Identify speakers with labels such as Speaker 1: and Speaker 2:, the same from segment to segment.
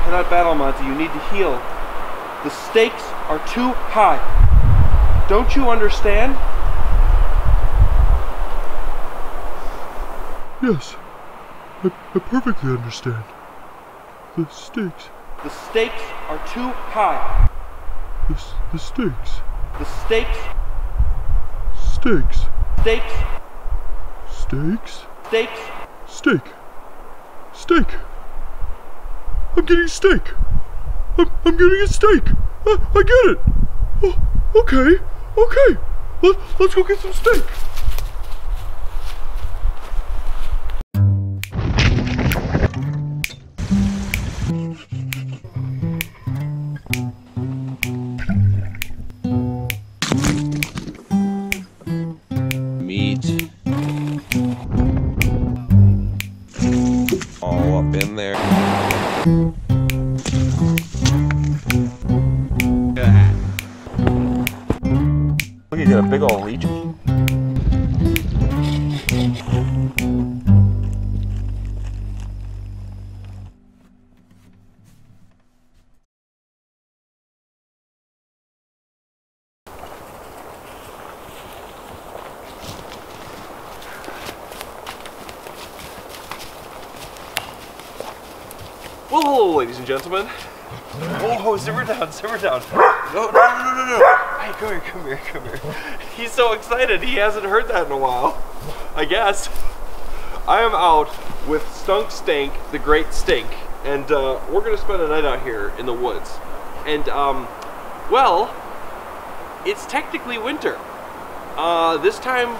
Speaker 1: cannot battle, Monty. You need to heal. The stakes are too high. Don't you understand?
Speaker 2: Yes, I perfectly understand. The stakes.
Speaker 1: The stakes are too high.
Speaker 2: The stakes.
Speaker 1: The stakes.
Speaker 2: Stakes.
Speaker 1: Stakes.
Speaker 2: Steaks?
Speaker 1: Stakes.
Speaker 2: Steak. Steak. I'm getting steak. I'm getting a steak. I get it. Oh, okay. Okay. Let's go get some steak.
Speaker 3: Meat. All up in there. Look, you got a big old leech.
Speaker 1: Well, hello, ladies and gentlemen. Oh, simmer down, simmer down. No. Hey, come here. He's so excited. He hasn't heard that in a while, I guess. I am out with Stunk Stank, the Great Stink, and we're gonna spend a night out here in the woods. And, well, it's technically winter. This time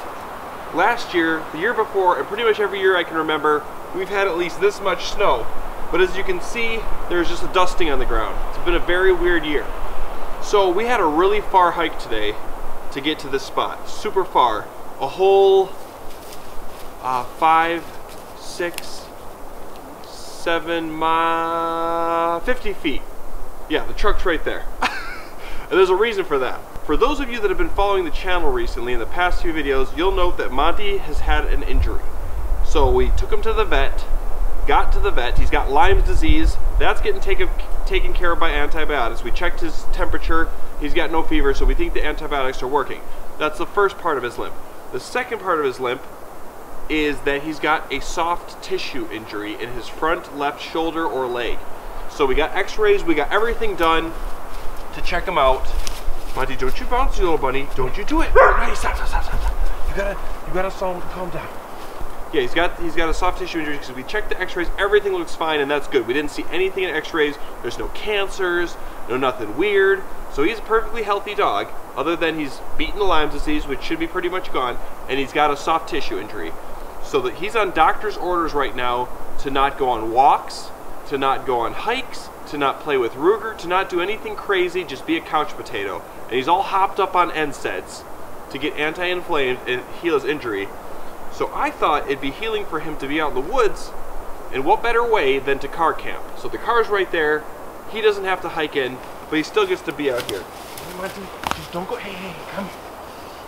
Speaker 1: last year, the year before, and pretty much every year I can remember, we've had at least this much snow. But as you can see, there's just a dusting on the ground. It's been a very weird year. So we had a really far hike today to get to this spot. Super far. A whole 5, 6, 7 miles, 50 feet. Yeah, the truck's right there. And there's a reason for that. For those of you that have been following the channel recently in the past few videos, you'll note that Monty has had an injury. So we took him to the vet. Got to the vet. He's got Lyme's disease. That's getting taken care of by antibiotics. We checked his temperature. He's got no fever, so we think the antibiotics are working. That's the first part of his limp. The second part of his limp is that he's got a soft tissue injury in his front left shoulder or leg. So we got x-rays, we got everything done to check him out. Monty, don't you bounce, you little bunny. Don't you do it. No, stop. You gotta calm down. Yeah, he's got a soft tissue injury because we checked the x-rays, everything looks fine, and that's good. We didn't see anything in x-rays. There's no cancers, no nothing weird. So he's a perfectly healthy dog, other than he's beaten the Lyme disease, which should be pretty much gone, and he's got a soft tissue injury. So that he's on doctor's orders right now to not go on walks, to not go on hikes, to not play with Ruger, to not do anything crazy, just be a couch potato. And he's all hopped up on NSAIDs to get anti-inflamed and heal his injury. So I thought it'd be healing for him to be out in the woods, and what better way than to car camp. So the car's right there, he doesn't have to hike in, but he still gets to be out here. Just don't go, hey, come here.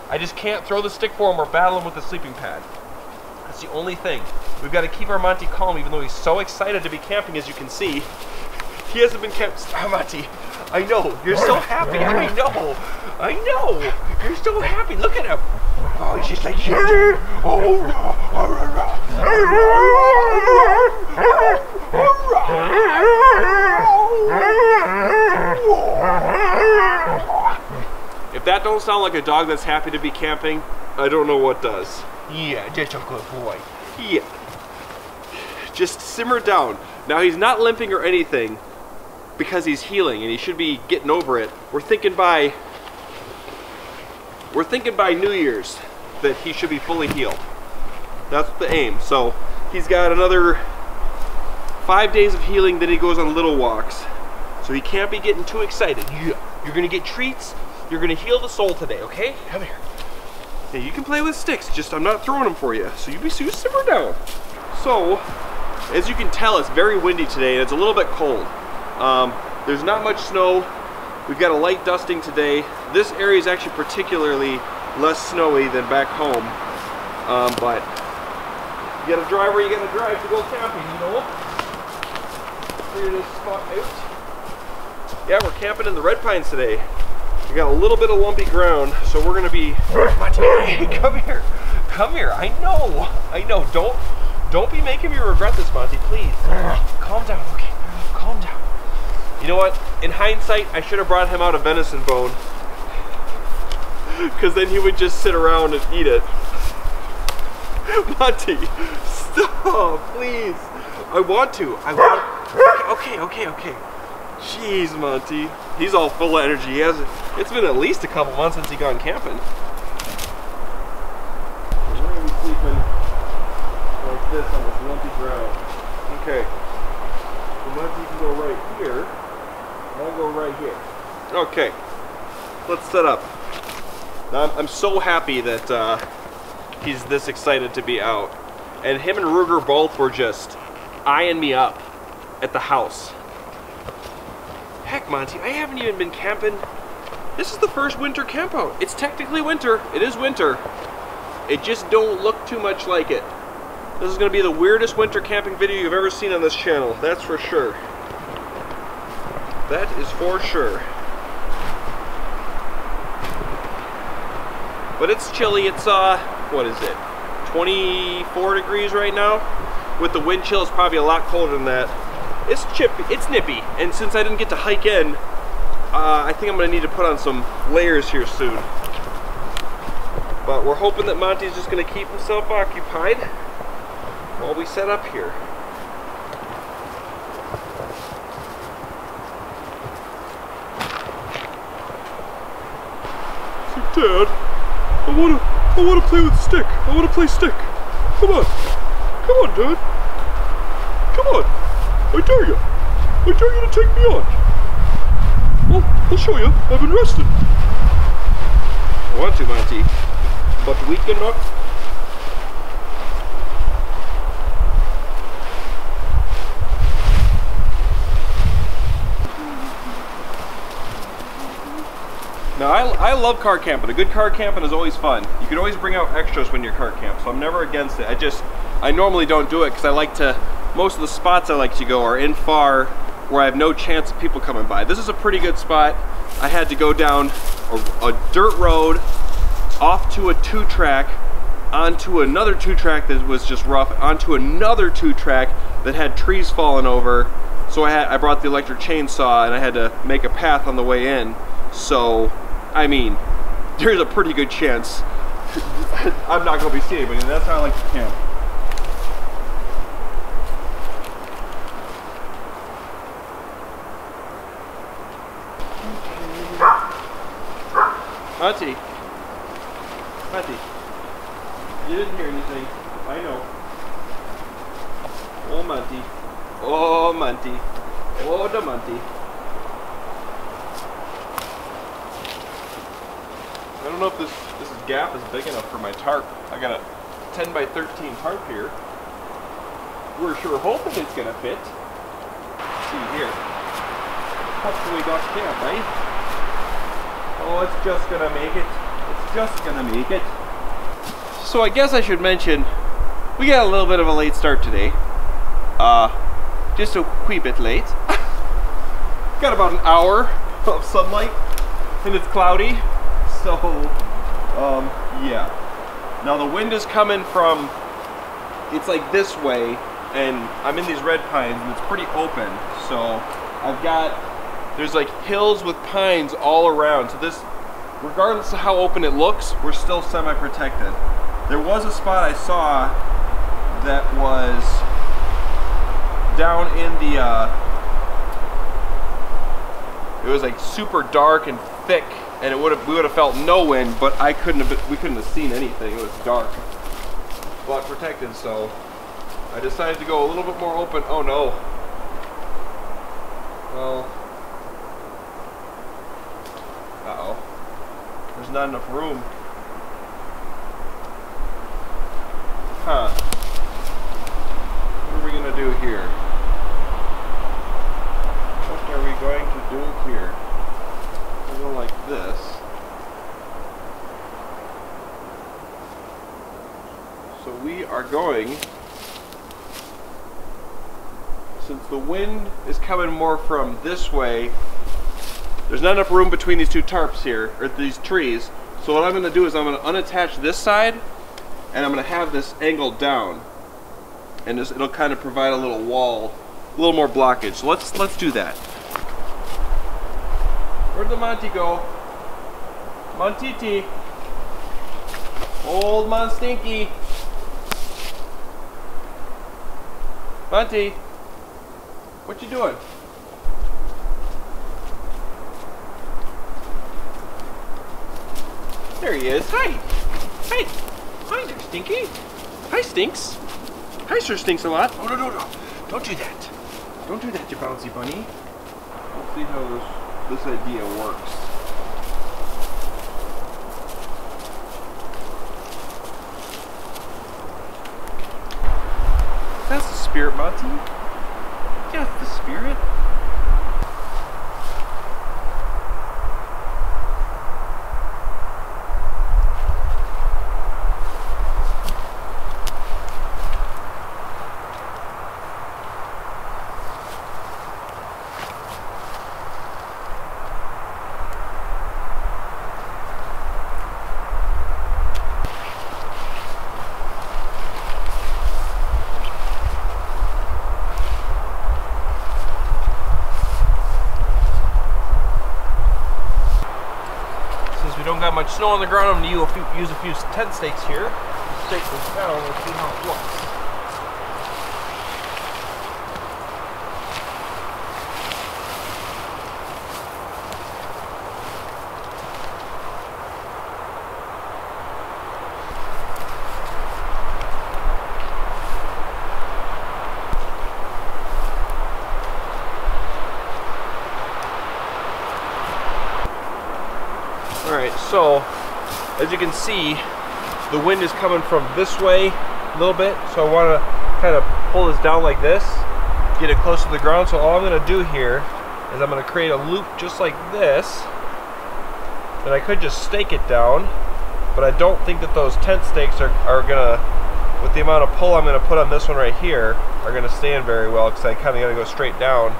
Speaker 1: I just can't throw the stick for him or battle him with the sleeping pad. That's the only thing. We've got to keep our Monty calm, even though he's so excited to be camping, as you can see. He hasn't been camped. Monty, I know, you're so happy. I know. You're so happy. Look at him. Oh, he's just like, If that don't sound like a dog that's happy to be camping, I don't know what does. Yeah, just a good boy. Yeah. Just simmer down. Now he's not limping or anything because he's healing and he should be getting over it. We're thinking by New Year's that he should be fully healed. That's the aim. So he's got another 5 days of healing, then he goes on little walks. So he can't be getting too excited. Yeah. You're gonna get treats. You're gonna heal the soul today, okay? Come here. Yeah, you can play with sticks, just I'm not throwing them for you. So you simmer down. So, as you can tell, it's very windy today and it's a little bit cold. There's not much snow. We've got a light dusting today. This area is actually particularly less snowy than back home. But you gotta drive where you gotta drive to go camping, you know? clear this spot out. Yeah, we're camping in the red pines today. We got a little bit of lumpy ground, so we're gonna be. Monty, come here, come here. I know. Don't be making me regret this, Monty. Please, calm down. Okay, calm down. You know what? In hindsight, I should have brought him out a venison bone, because then he would just sit around and eat it. Monty, stop, please. I want to. Okay. Jeez, Monty. He's all full of energy. It's been at least a couple months since he gone camping. We're going to be sleeping like this on this lumpy ground. Okay. So Monty can go right here. I'll go right here. Okay. Let's set up. Now, I'm so happy that he's this excited to be out. And him and Ruger both were just eyeing me up at the house. Heck, Monty, I haven't even been camping. This is the first winter camp out. It's technically winter. It is winter. It just don't look too much like it. This is going to be the weirdest winter camping video you've ever seen on this channel. That's for sure. That is for sure. But it's chilly. It's, what is it? 24 degrees right now. With the wind chill, it's probably a lot colder than that. It's nippy, and since I didn't get to hike in, I think I'm going to need to put on some layers here soon. But we're hoping that Monty's just going to keep himself occupied while we set up here.
Speaker 2: So, Dad, I wanna play with stick. I wanna play stick. Come on, Dad. Come on. I dare you. I dare you to take me on. Well, I'll show you. I've been resting.
Speaker 1: I want to, Monty, but we cannot. Now, I love car camping. A good car camping is always fun. You can always bring out extras when you're car camp, so I'm never against it. I normally don't do it because I like to. Most of the spots I like to go are in far where I have no chance of people coming by. This is a pretty good spot. I had to go down a dirt road, off to a 2-track, onto another 2-track that was just rough, onto another 2-track that had trees falling over. So I brought the electric chainsaw and I had to make a path on the way in. So, I mean, there's a pretty good chance I'm not going to be seeing anybody, and that's how I like to camp. Monty, you didn't hear anything. I know. Oh, Monty. Oh, Monty. Oh, the Monty. I don't know if this gap is big enough for my tarp. I got a 10 by 13 tarp here. We're sure hoping it's gonna fit. Let's see here. Hopefully got camp, right? Oh, it's just gonna make it. It's just gonna make it. So I guess I should mention, we got a little bit of a late start today. Just a wee bit late. Got about an hour of sunlight, and it's cloudy. So, yeah. Now the wind is coming from, it's like this way, and I'm in these red pines, and it's pretty open. So there's like hills with pines all around. So this, regardless of how open it looks, we're still semi-protected. There was a spot I saw that was down in the, it was like super dark and thick, and we would have felt no wind, but we couldn't have seen anything. It was dark, but protected. So I decided to go a little bit more open. Oh no. Well, uh-oh. There's not enough room. Huh. What are we gonna do here? What are we going to do here? We'll go like this. So we are going, since the wind is coming more from this way, there's not enough room between these two tarps here, or these trees. So what I'm going to do is I'm going to unattach this side, and I'm going to have this angled down, and it'll kind of provide a little wall, a little more blockage. So let's do that. Where'd the Monty go? Monty, old Mon Stinky. Monty, what you doing? There he is. Hi. Hi. Hi there, Stinky. Hi, Stinks. Hi, Sir Stinks a lot. Oh, no. Don't do that. Don't do that, you bouncy bunny. Let's see how this idea works. That's the spirit, Monty. Yeah, that's the spirit. Got much snow on the ground, I'm going to use a few tent stakes here. Stake this down and see how it looks. Alright, so as you can see, the wind is coming from this way a little bit, so I want to kind of pull this down like this, get it close to the ground. So all I'm going to do here is I'm going to create a loop just like this, and I could just stake it down, but I don't think that those tent stakes are going to, with the amount of pull I'm going to put on this one right here, are going to stand very well, because I kind of got to go straight down.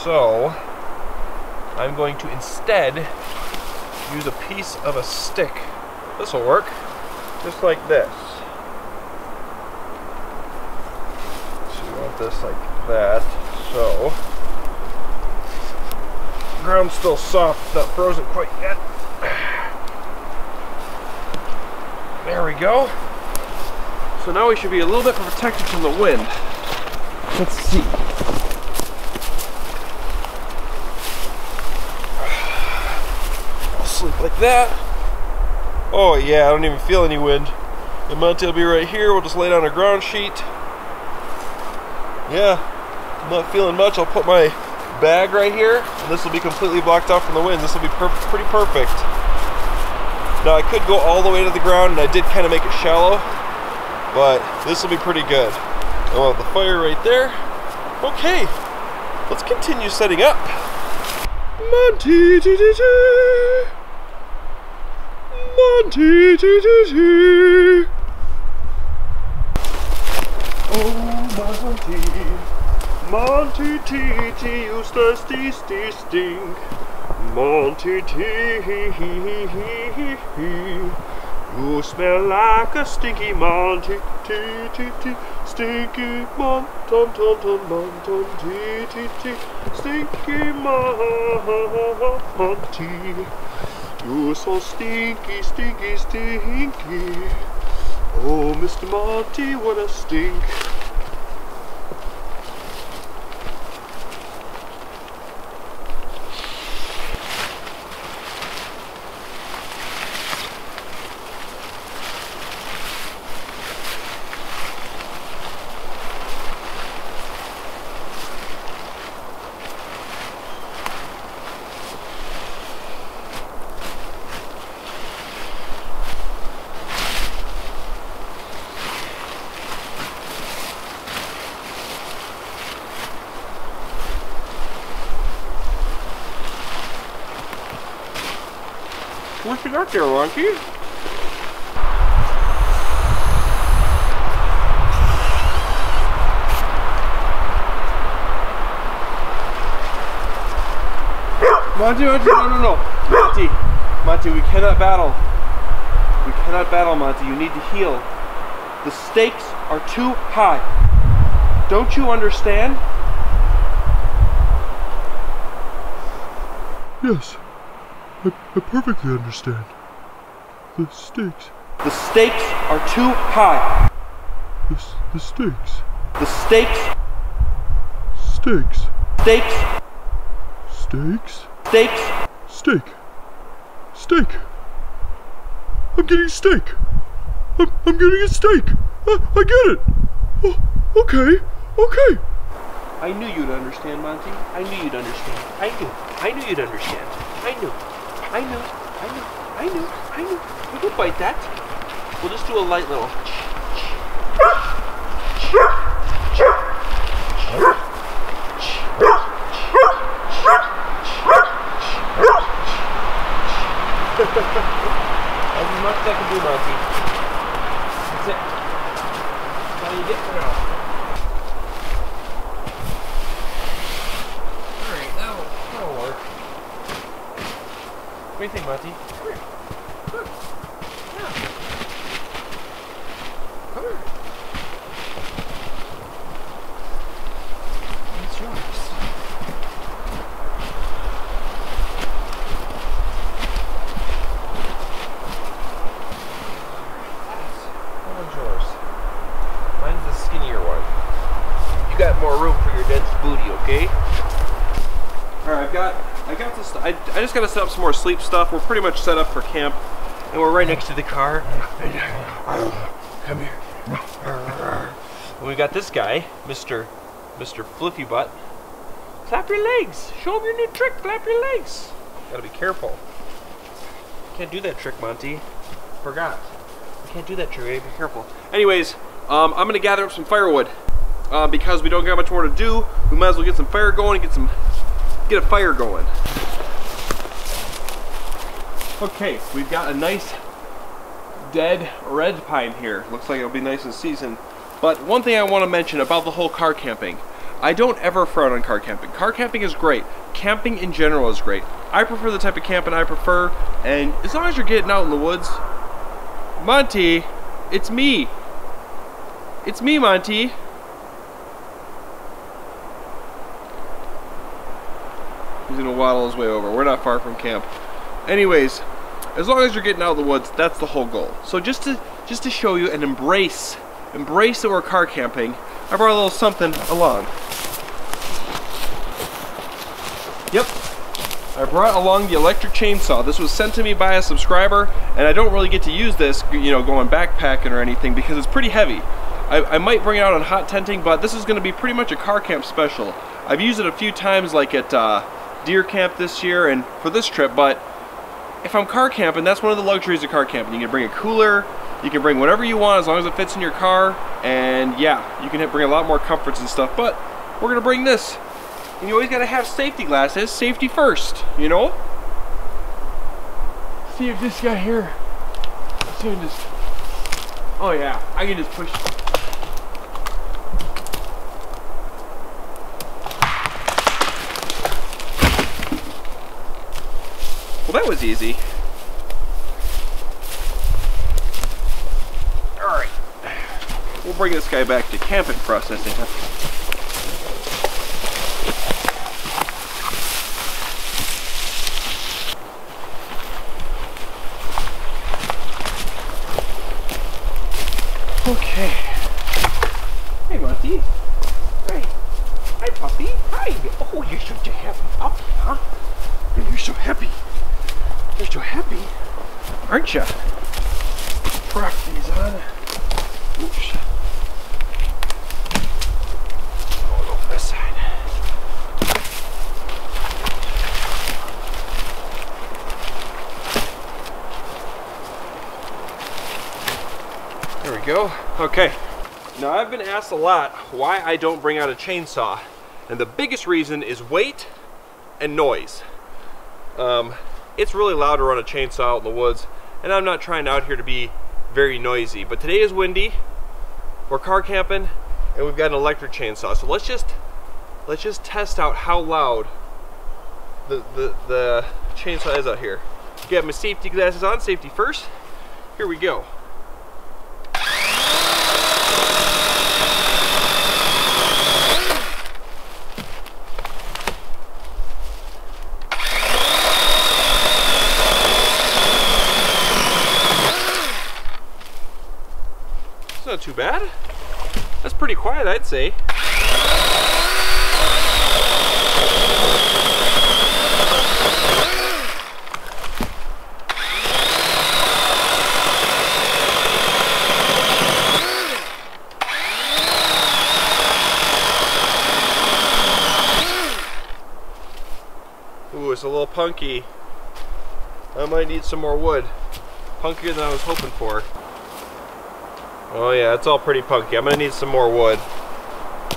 Speaker 1: So I'm going to instead use a piece of a stick. This will work, just like this. So you want this like that. So, the ground's still soft, not frozen quite yet. There we go. So now we should be a little bit protected from the wind. Let's see. Sleep like that. Oh yeah, I don't even feel any wind. The Monty will be right here. We'll just lay down a ground sheet. Yeah, I'm not feeling much. I'll put my bag right here, and this will be completely blocked off from the wind. This will be pretty perfect. Now I could go all the way to the ground, and I did kind of make it shallow, but this will be pretty good. I'll have the fire right there. Okay, let's continue setting up. Monty, Monty, oh Monty, Monty, you thirsty stink. Monty, you smell like a stinky Monty, stinky Monty, stinky Monty. You're so stinky, stinky, stinky. Oh, Mr. Monty, what a stink. What you got there, Monty? Monty, no. Monty, we cannot battle. We cannot battle, Monty. You need to heal. The stakes are too high. Don't you understand?
Speaker 2: Yes, I perfectly understand. The stakes.
Speaker 1: The stakes are too high.
Speaker 2: The stakes.
Speaker 1: The stakes.
Speaker 2: Stakes.
Speaker 1: Stakes.
Speaker 2: Steaks?
Speaker 1: Stakes.
Speaker 2: Steak. Steak. I'm getting steak. I'm getting a steak. I get it. Oh, okay. Okay.
Speaker 1: I knew you'd understand, Monty. I knew you'd understand. I knew you'd understand. I knew. Don't bite that. We'll just do a light little. That's as much as I can do, Monty. That's it. That's all you get for now. Alright, that'll work. What do you think, Monty? Come here. Come. Yeah. Come here. It's yours. Mine's the skinnier one. You got more room for your dense booty, okay? Alright, I got this. I just gotta set up some more sleep stuff. We're pretty much set up for camp, and we're right next to the car. Come here. And we got this guy, Mr. Flippy Butt. Flap your legs. Show him your new trick. Flap your legs. Gotta be careful. Can't do that trick, Monty. Forgot. Can't do that, Trey. Be careful. Anyways, I'm gonna gather up some firewood because we don't got much more to do. We might as well get some fire going and get a fire going. Okay, we've got a nice dead red pine here. Looks like it'll be nice and seasoned. But one thing I want to mention about the whole car camping. I don't ever frown on car camping. Car camping is great. Camping in general is great. I prefer the type of camping I prefer, and as long as you're getting out in the woods. Monty, it's me. It's me, Monty. He's gonna waddle his way over. We're not far from camp. Anyways, as long as you're getting out of the woods, that's the whole goal. So just to show you and embrace that we're car camping, I brought a little something along. Yep. I brought along the electric chainsaw. This was sent to me by a subscriber, and I don't really get to use this, you know, going backpacking or anything because it's pretty heavy. I might bring it out on hot tenting, but this is going to be pretty much a car camp special. I've used it a few times, like at deer camp this year and for this trip, but if I'm car camping, that's one of the luxuries of car camping. You can bring a cooler, you can bring whatever you want as long as it fits in your car, and yeah, you can bring a lot more comforts and stuff, but we're going to bring this. And you always gotta have safety glasses. Safety first, you know? See if this guy here. See if this. Oh yeah, I can just push. Well, that was easy. Alright. We'll bring this guy back to camping processing. Okay. Hey, Monty. Hey. Hi, puppy. Hi. Oh, you're such a happy puppy, huh? You're so happy. You're so happy, aren't you? Prop these on. Oops. Going over this side. There we go. Okay. Now I've been asked a lot why I don't bring out a chainsaw, and the biggest reason is weight and noise. It's really loud to run a chainsaw out in the woods, and I'm not trying out here to be very noisy, but today is windy, we're car camping, and we've got an electric chainsaw, so let's just test out how loud the chainsaw is out here. Got my safety glasses on, safety first. Here we go. It's not too bad. That's pretty quiet, I'd say. Ooh, it's a little punky. I might need some more wood. Punkier than I was hoping for. Oh yeah, it's all pretty punky. I'm gonna need some more wood.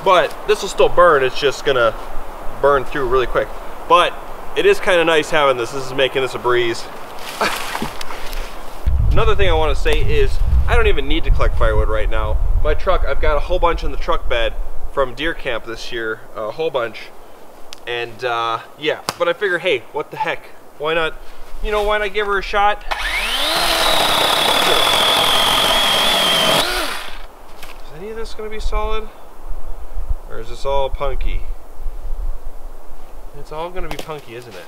Speaker 1: But this will still burn, it's just gonna burn through really quick. But it is kind of nice having this. This is making this a breeze. Another thing I want to say is I don't even need to collect firewood right now. My truck, I've got a whole bunch in the truck bed from deer camp this year, a whole bunch. And yeah, but I figure, hey, what the heck? Why not, you know, why not give her a shot? Is any of this gonna be solid? Or is this all punky? It's all gonna be punky, isn't it?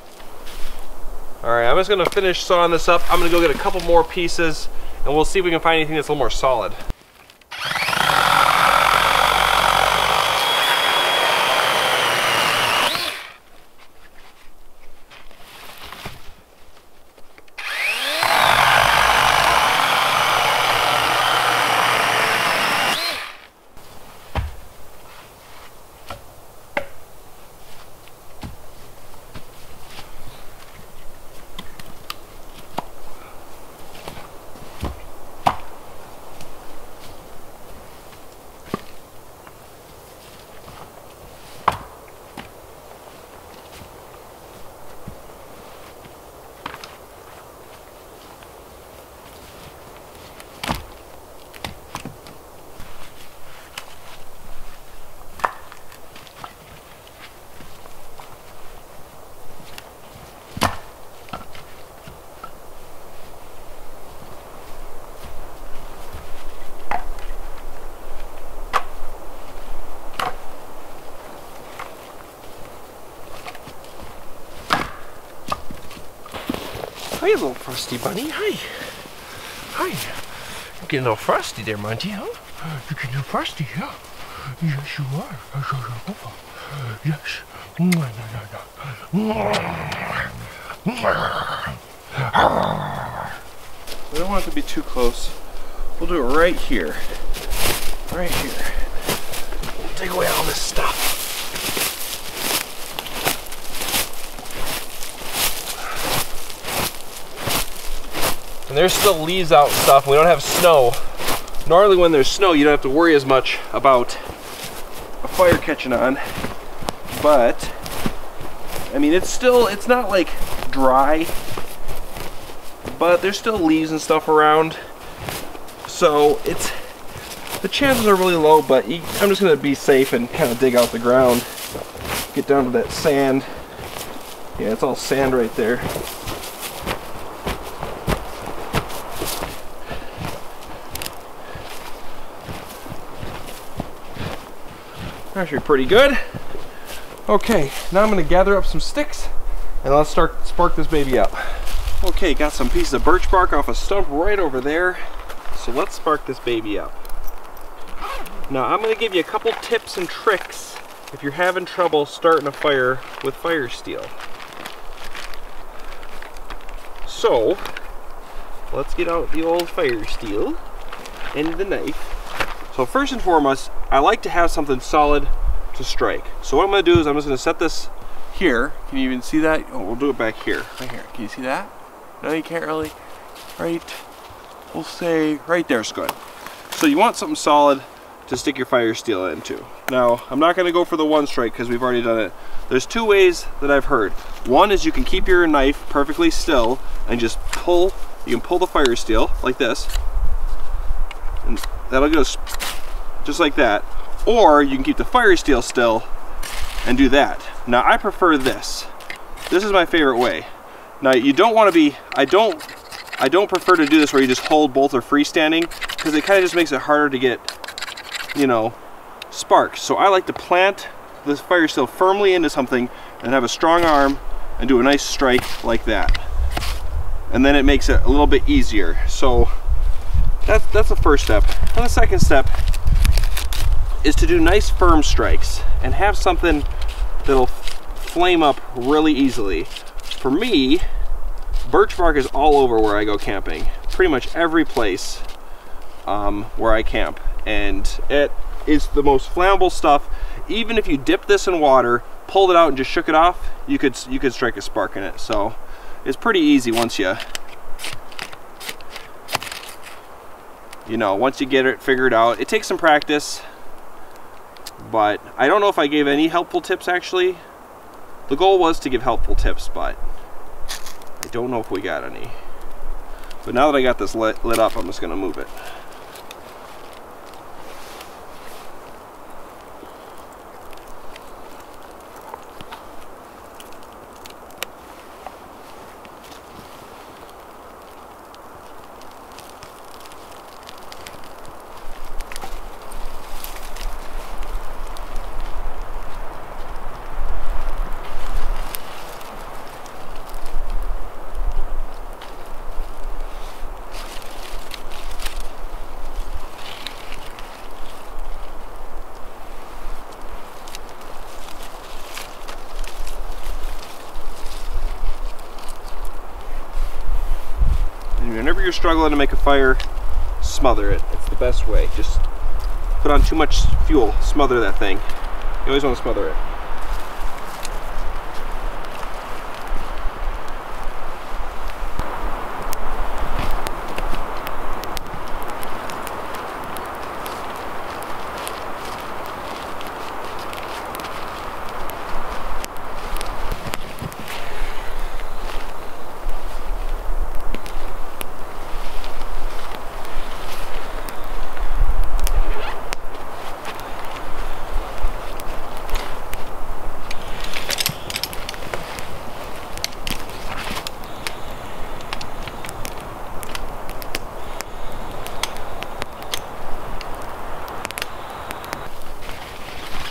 Speaker 1: Alright, I'm just gonna finish sawing this up. I'm gonna go get a couple more pieces and we'll see if we can find anything that's a little more solid. Hi, little frosty bunny. Hi. Hi. You're getting a little frosty there, Monty, huh? You're getting a little frosty, yeah? Yes, you are. Yes. We don't want it to be too close. We'll do it right here. Right here. We'll take away all this stuff. And there's still leaves out and stuff. We don't have snow. Normally when there's snow, you don't have to worry as much about a fire catching on. But, I mean, it's not like dry, but there's still leaves and stuff around. So the chances are really low, but I'm just gonna be safe and kind of dig out the ground. Get down to that sand. Yeah, it's all sand right there. Actually pretty good. Okay, now I'm gonna gather up some sticks and let's spark this baby up. Okay, got some pieces of birch bark off a stump right over there. So let's spark this baby up. Now I'm gonna give you a couple tips and tricks if you're having trouble starting a fire with fire steel. So, let's get out the old fire steel and the knife. So first and foremost, I like to have something solid to strike. So what I'm going to do is I'm just going to set this here. Can you even see that? Oh, we'll do it back here. Right here. Can you see that? No, you can't really. Right. We'll say right there's good. So you want something solid to stick your fire steel into. Now, I'm not going to go for the one strike because we've already done it. There's two ways that I've heard. One is you can keep your knife perfectly still and just pull. You can pull the fire steel like this. And that'll go just like that. Or you can keep the fire steel still and do that. Now I prefer this. This is my favorite way. Now you don't want to be, I don't prefer to do this where you just hold both are freestanding, because it kind of just makes it harder to get, you know, sparks. So I like to plant the fire still firmly into something and have a strong arm and do a nice strike like that. And then it makes it a little bit easier. So that's the first step. And the second step is to do nice firm strikes and have something that'll flame up really easily. For me, birch bark is all over where I go camping. Pretty much every place where I camp. And it is the most flammable stuff. Even if you dip this in water, pulled it out and just shook it off, you could strike a spark in it. So it's pretty easy once you get it figured out. It takes some practice, but I don't know if I gave any helpful tips actually. The goal was to give helpful tips, but I don't know if we got any. But now that I got this lit up, I'm just gonna move it. Whenever you're struggling to make a fire, smother it. It's the best way. Just put on too much fuel, smother that thing. You always want to smother it.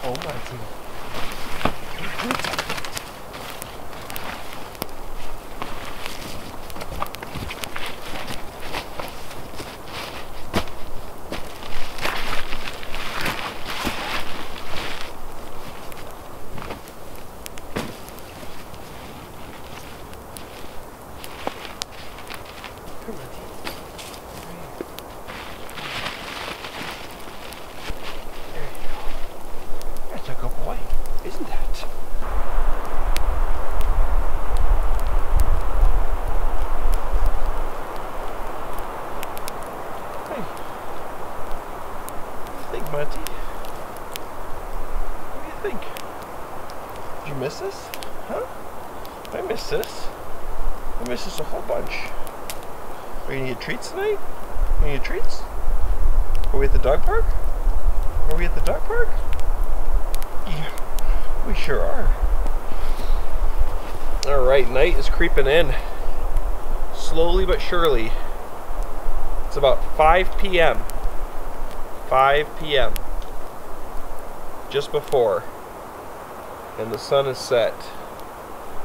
Speaker 2: Oh my God.
Speaker 1: Isn't that?
Speaker 2: Hey. What do you think, Monty? What do you think? Did you miss this? Huh? I miss this. I miss this a whole bunch. Are you gonna get treats tonight? You gonna get treats? Are we at the dog park? Are we at the dog park? Yeah. We sure are.
Speaker 1: Alright, night is creeping in. Slowly but surely. It's about 5 p.m. 5 p.m. Just before. And the sun is set.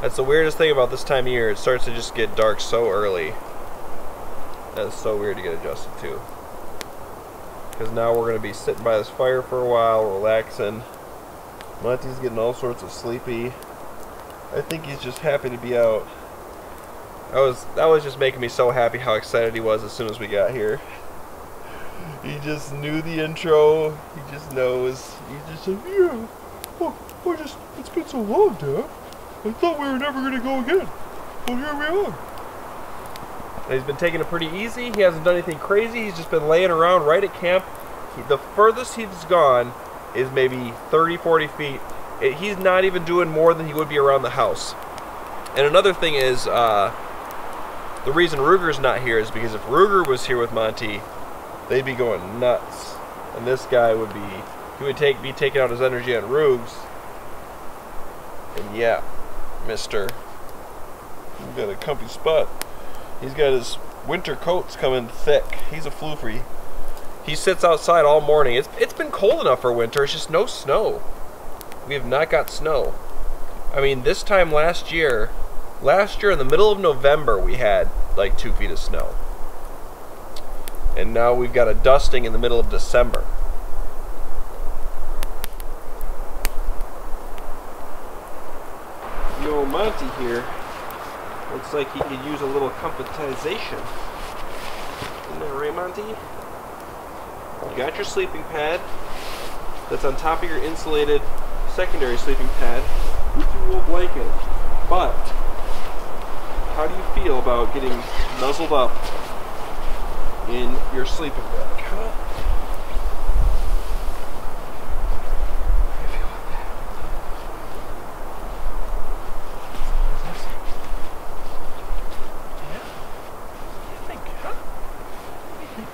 Speaker 1: That's the weirdest thing about this time of year. It starts to just get dark so early. That is so weird to get adjusted to. Because now we're going to be sitting by this fire for a while, relaxing. Monty's getting all sorts of sleepy. I think he's just happy to be out. That was just making me so happy how excited he was as soon as we got here. He just knew the intro. He just knows. He just said, yeah. Oh, it's been so long, Dad. I thought we were never going to go again. Well, here we are. And he's been taking it pretty easy. He hasn't done anything crazy. He's just been laying around right at camp. The furthest he's gone is maybe 30, 40 feet. He's not even doing more than he would be around the house. And another thing is, the reason Ruger's not here is because if Ruger was here with Monty, they'd be going nuts. And this guy would be be taking out his energy on Rugs. And yeah, Mr. We've got a comfy spot. He's got his winter coats coming thick. He's a floofy. He sits outside all morning. It's been cold enough for winter. It's just no snow. We have not got snow. I mean, this time last year in the middle of November, we had like 2 feet of snow. And now we've got a dusting in the middle of December. Yo, Monty here. Looks like he could use a little comfortization. Isn't that right, Monty? You got your sleeping pad that's on top of your insulated secondary sleeping pad with your wool blanket. But how do you feel about getting nuzzled up in your sleeping bag? Huh? How do you feel about that? Yeah? What do you think, huh? What do you think?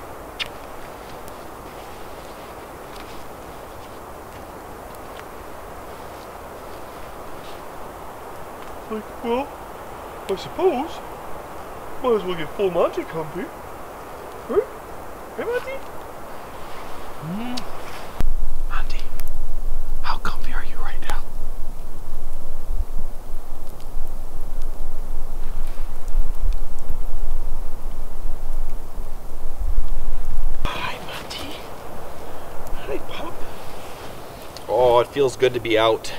Speaker 1: Like, well, I suppose might as well get full Monty comfy. Right? Right, Monty? Monty, how comfy are you right now? Hi, Monty. Hi, pup. Oh, it feels good to be out.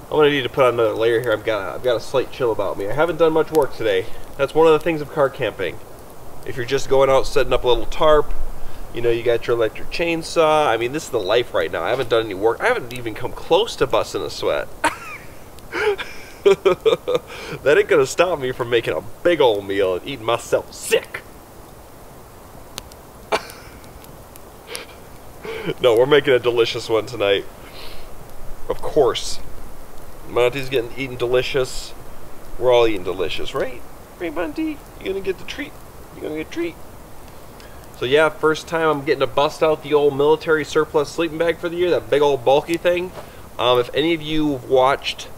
Speaker 1: I'm gonna need to put on another layer here. I've got a slight chill about me. I haven't done much work today. That's one of the things of car camping. If you're just going out setting up a little tarp, you know, you got your electric chainsaw. I mean, this is the life right now. I haven't done any work. I haven't even come close to busting a sweat. That ain't gonna stop me from making a big old meal and eating myself sick. No, we're making a delicious one tonight. Of course. Monty's eating delicious. We're all eating delicious, right? Right, Monty? You're gonna get the treat. You're gonna get a treat. So yeah, first time I'm getting to bust out the old military surplus sleeping bag for the year, that big old bulky thing. If any of you have watched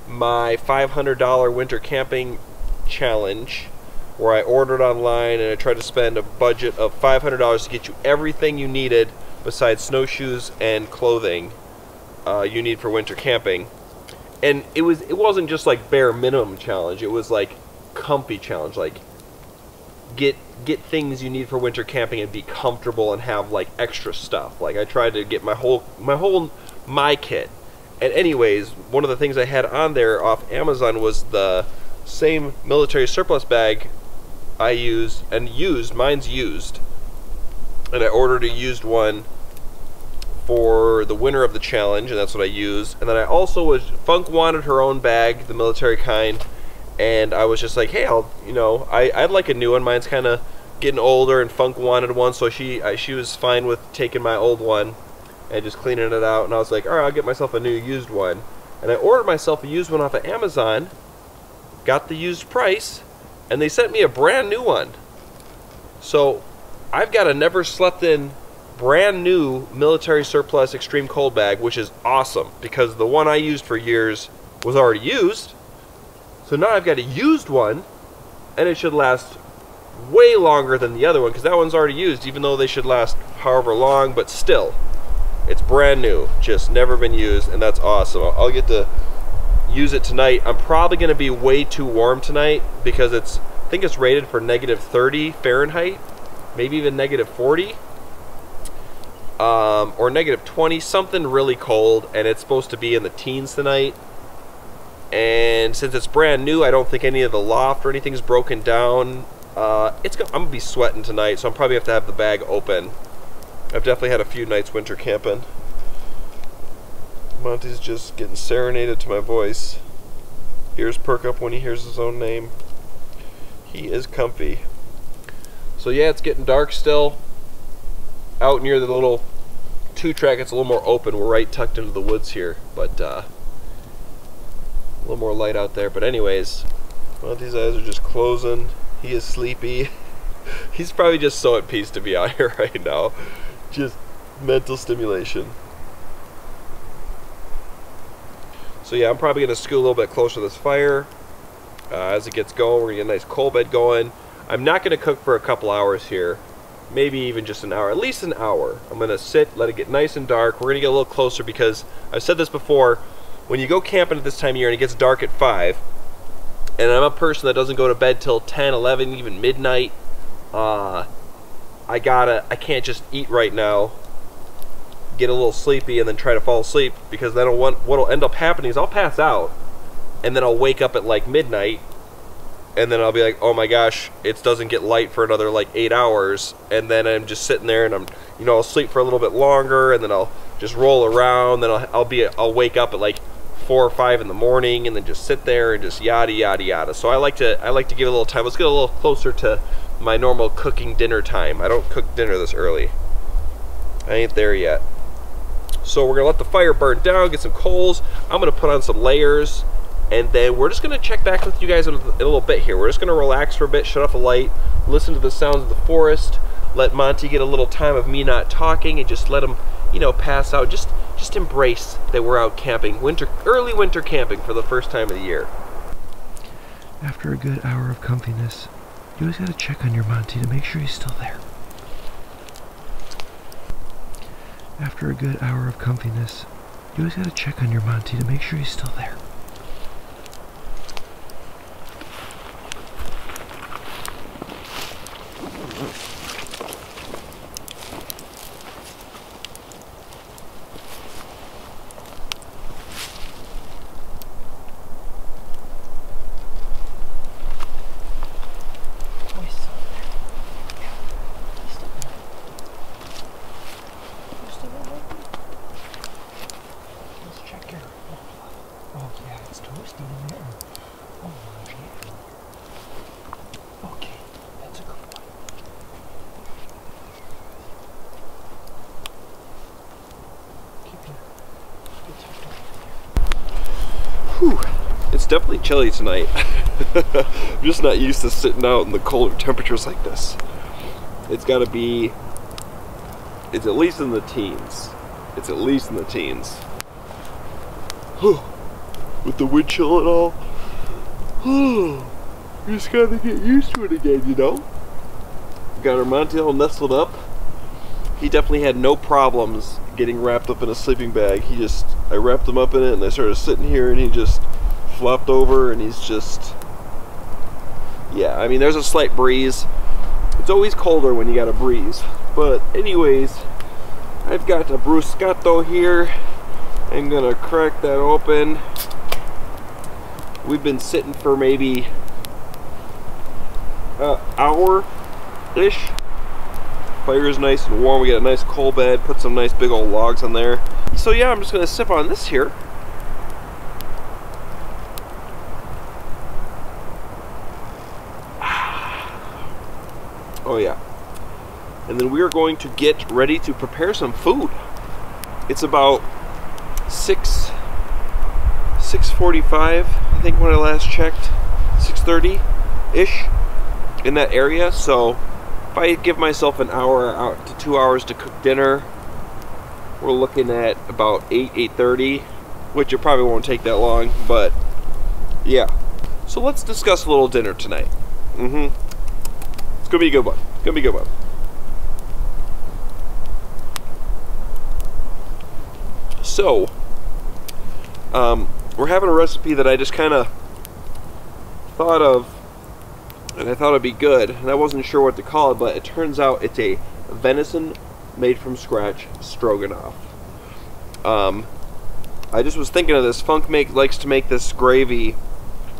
Speaker 1: my $500 winter camping challenge, where I ordered online and I tried to spend a budget of $500 to get you everything you needed besides snowshoes and clothing you need for winter camping. And it wasn't just like bare minimum challenge, it was like comfy challenge, like get things you need for winter camping and be comfortable and have like extra stuff. Like I tried to get my whole kit. And anyways, one of the things I had on there off Amazon was the same military surplus bag I used, mine's used. And I ordered a used one for the winner of the challenge, and that's what I used. And then I also Funk wanted her own bag, the military kind, and I was just like, hey, I'd like a new one. Mine's kind of getting older, and Funk wanted one, so she was fine with taking my old one and just cleaning it out. And I was like, all right, I'll get myself a new used one. And I ordered myself a used one off of Amazon, got the used price, and they sent me a brand new one. So I've got a never slept in brand new military surplus extreme cold bag, which is awesome because the one I used for years was already used. So now I've got a used one, and it should last way longer than the other one because that one's already used, even though they should last however long, but still, it's brand new, just never been used, and that's awesome. I'll get to use it tonight. I'm probably going to be way too warm tonight because I think it's rated for -30 Fahrenheit, maybe even -40. Or -20, something really cold, and it's supposed to be in the teens tonight. And since it's brand new, I don't think any of the loft or anything's broken down. I'm gonna be sweating tonight, so I'm probably have to have the bag open. I've definitely had a few nights winter camping. Monty's just getting serenaded to my voice. Ears perk up when he hears his own name. He is comfy. So yeah, it's getting dark still. Out near the little 2-track, it's a little more open. We're right tucked into the woods here, but a little more light out there. But anyways, Monty's eyes are just closing. He is sleepy. He's probably just so at peace to be out here right now. Just mental stimulation. So yeah, I'm probably going to scoot a little bit closer to this fire. as it gets going. We're gonna get a nice coal bed going. I'm not gonna cook for a couple hours here, maybe even just an hour, at least an hour. I'm gonna sit, let it get nice and dark. We're gonna get a little closer because I've said this before, when you go camping at this time of year and it gets dark at 5, and I'm a person that doesn't go to bed till 10, 11, even midnight, I can't just eat right now, get a little sleepy, and then try to fall asleep, because then what'll end up happening is I'll pass out, and then I'll wake up at like midnight, and then I'll be like, oh my gosh, it doesn't get light for another like 8 hours, and then I'm just sitting there, and I'll sleep for a little bit longer, and then I'll just roll around, then I'll wake up at like 4 or 5 in the morning, and then just sit there and just yada yada yada. So I like to give it a little time. Let's get a little closer to my normal cooking dinner time. I don't cook dinner this early. I ain't there yet. So we're gonna let the fire burn down, get some coals. I'm gonna put on some layers, and then we're just gonna check back with you guys in a little bit here. We're just gonna relax for a bit, shut off the light, listen to the sounds of the forest, let Monty get a little time of me not talking, and just let him, pass out. Just embrace that we're out camping, early winter camping for the first time of the year.
Speaker 2: After a good hour of comfiness, you always gotta check on your Monty to make sure he's still there. After a good hour of comfiness, you always gotta check on your Monty to make sure he's still there.
Speaker 1: It's definitely chilly tonight. I'm just not used to sitting out in the colder temperatures like this. It's gotta be, it's at least in the teens. It's at least in the teens. With the wind chill and all, you just gotta get used to it again, Got our Monty all nestled up. He definitely had no problems getting wrapped up in a sleeping bag. I wrapped him up in it, and I started sitting here, and he just flopped over, and he's just, yeah, I mean, there's a slight breeze. It's always colder when you got a breeze. But anyways, I've got a bruschetto here. I'm gonna crack that open. We've been sitting for maybe an hour-ish. Fire is nice and warm. We got a nice coal bed, put some nice big old logs on there. So yeah, I'm just gonna sip on this here. Oh yeah. And then we are going to get ready to prepare some food. It's about 6:45, I think, when I last checked. 6:30-ish in that area. So if I give myself an hour out to 2 hours to cook dinner, we're looking at about 8:30, which it probably won't take that long, but yeah. So let's discuss a little dinner tonight. It's gonna be a good one. It's gonna be a good one. So, we're having a recipe that I just kind of thought of, and I thought it'd be good, and I wasn't sure what to call it, but it turns out it's a venison made from scratch stroganoff. I just was thinking of this. Funk likes to make this gravy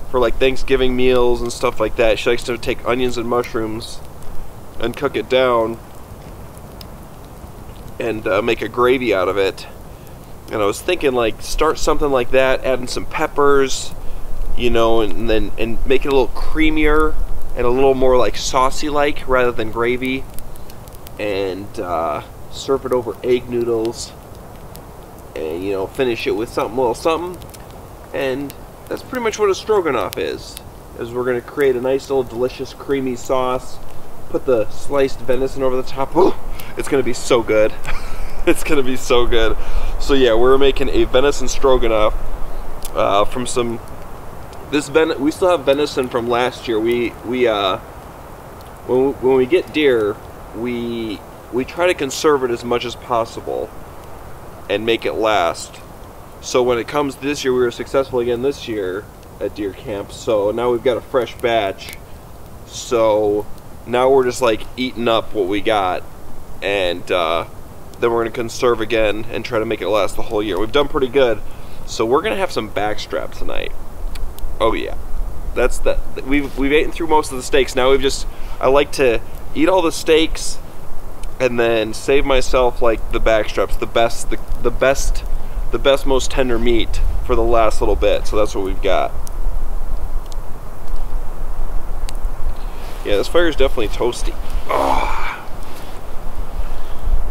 Speaker 1: for like Thanksgiving meals and stuff like that. She likes to take onions and mushrooms and cook it down and make a gravy out of it. And I was thinking, like, start something like that, add in some peppers, and make it a little creamier and a little more like saucy like rather than gravy, and serve it over egg noodles, and finish it with something, a little something. And that's pretty much what a stroganoff is we're going to create a nice little delicious creamy sauce, put the sliced venison over the top. Ooh, it's going to be so good. It's going to be so good. So yeah, we're making a venison stroganoff from some We still have venison from last year. When we get deer, we try to conserve it as much as possible and make it last. So when it comes this year, we were successful again this year at deer camp. So now we've got a fresh batch. So now we're just like eating up what we got, and then we're gonna conserve again and try to make it last the whole year. We've done pretty good. So we're gonna have some backstrap tonight. Oh yeah, we've eaten through most of the steaks. Now I like to eat all the steaks and then save myself like the backstraps, the best, most tender meat for the last little bit. So that's what we've got. Yeah, this fire is definitely toasty. Oh.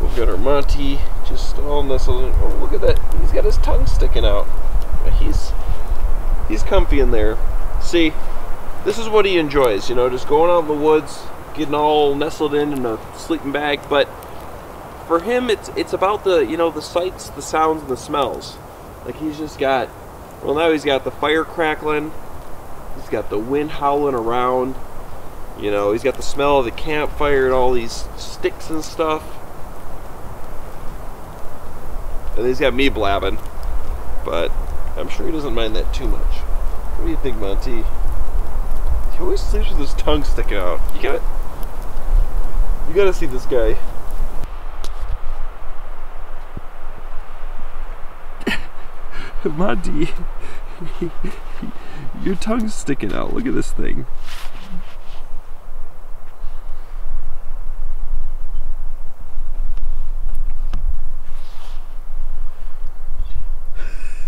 Speaker 1: We've got our Monty just all nestled in. Oh, look at that! He's got his tongue sticking out. He's comfy in there. See, this is what he enjoys, you know, just going out in the woods, getting all nestled in a sleeping bag. But for him, it's about the, you know, the sights, the sounds, and the smells. Like he's just got, well, now he's got the fire crackling, he's got the wind howling around, you know, he's got the smell of the campfire and all these sticks and stuff, and he's got me blabbing, but I'm sure he doesn't mind that too much. What do you think, Monty? He always sleeps with his tongue sticking out. You gotta see this guy. Monty, your tongue's sticking out. Look at this thing.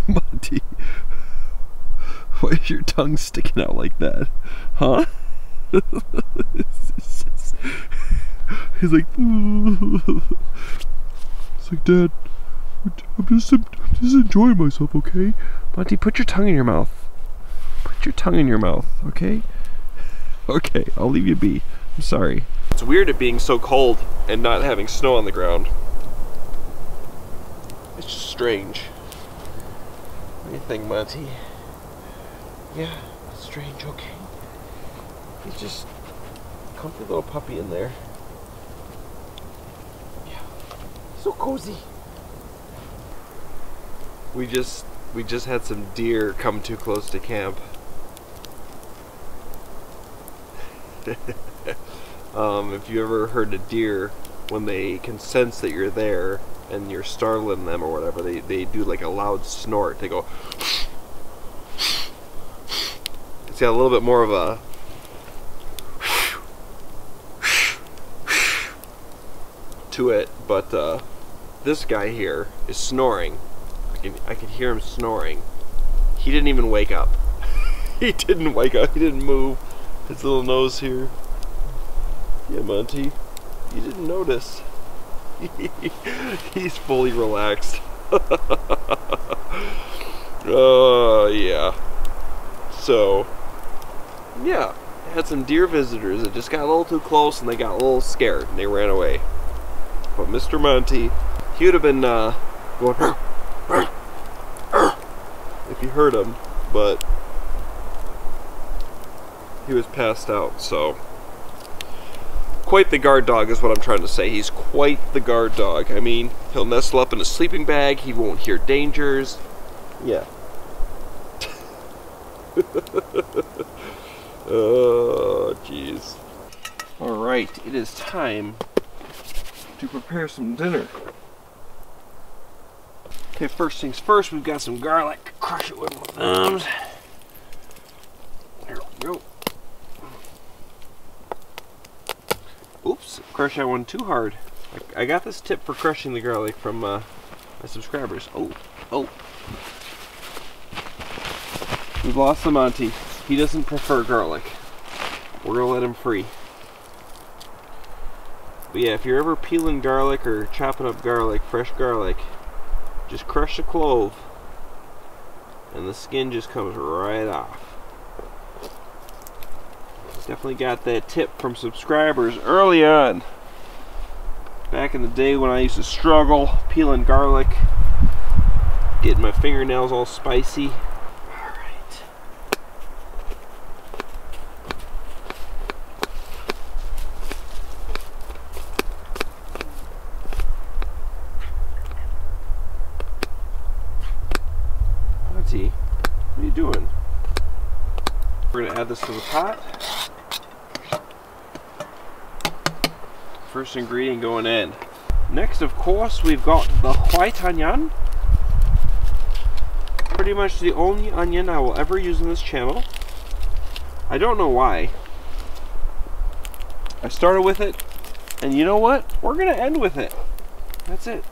Speaker 1: Monty, why is your tongue sticking out like that? Huh? He's like, it's like, Dad, I'm just enjoying myself, okay? Monty, put your tongue in your mouth. Put your tongue in your mouth, okay? Okay, I'll leave you be. I'm sorry. It's weird it being so cold and not having snow on the ground. It's just strange. What do you think, Monty? Yeah, it's strange, okay? He's just a comfy little puppy in there. Yeah, so cozy. We just had some deer come too close to camp. If you ever heard a deer, when they can sense that you're there and you're startling them or whatever, they do like a loud snort. They go. It's got a little bit more of a to it, but this guy here is snoring. I could hear him snoring. He didn't even wake up. He didn't wake up. He didn't move his little nose here. Yeah, Monty, you didn't notice. He's fully relaxed. Oh, yeah. So, yeah, had some deer visitors that just got a little too close and they got a little scared and they ran away. But Mr. Monty, he would have been going if you heard him, but he was passed out, so quite the guard dog is what I'm trying to say. He's quite the guard dog. I mean, he'll nestle up in a sleeping bag, he won't hear dangers. Yeah. Oh, jeez. Alright, it is time to prepare some dinner. Okay, first things first, we've got some garlic. Crush it with my thumbs. There we go. Oops, crushed that one too hard. I got this tip for crushing the garlic from my subscribers. Oh. We've lost the Monty. He doesn't prefer garlic. We're gonna let him free. But yeah, if you're ever peeling garlic or chopping up garlic, fresh garlic, just crush the clove and the skin just comes right off. Definitely got that tip from subscribers early on. Back in the day when I used to struggle peeling garlic, getting my fingernails all spicy. Alright. doing? We're gonna add this to the pot. First ingredient going in. Next, of course, we've got the white onion. Pretty much the only onion I will ever use in this channel. I don't know why. I started with it, and you know what? We're gonna end with it. That's it.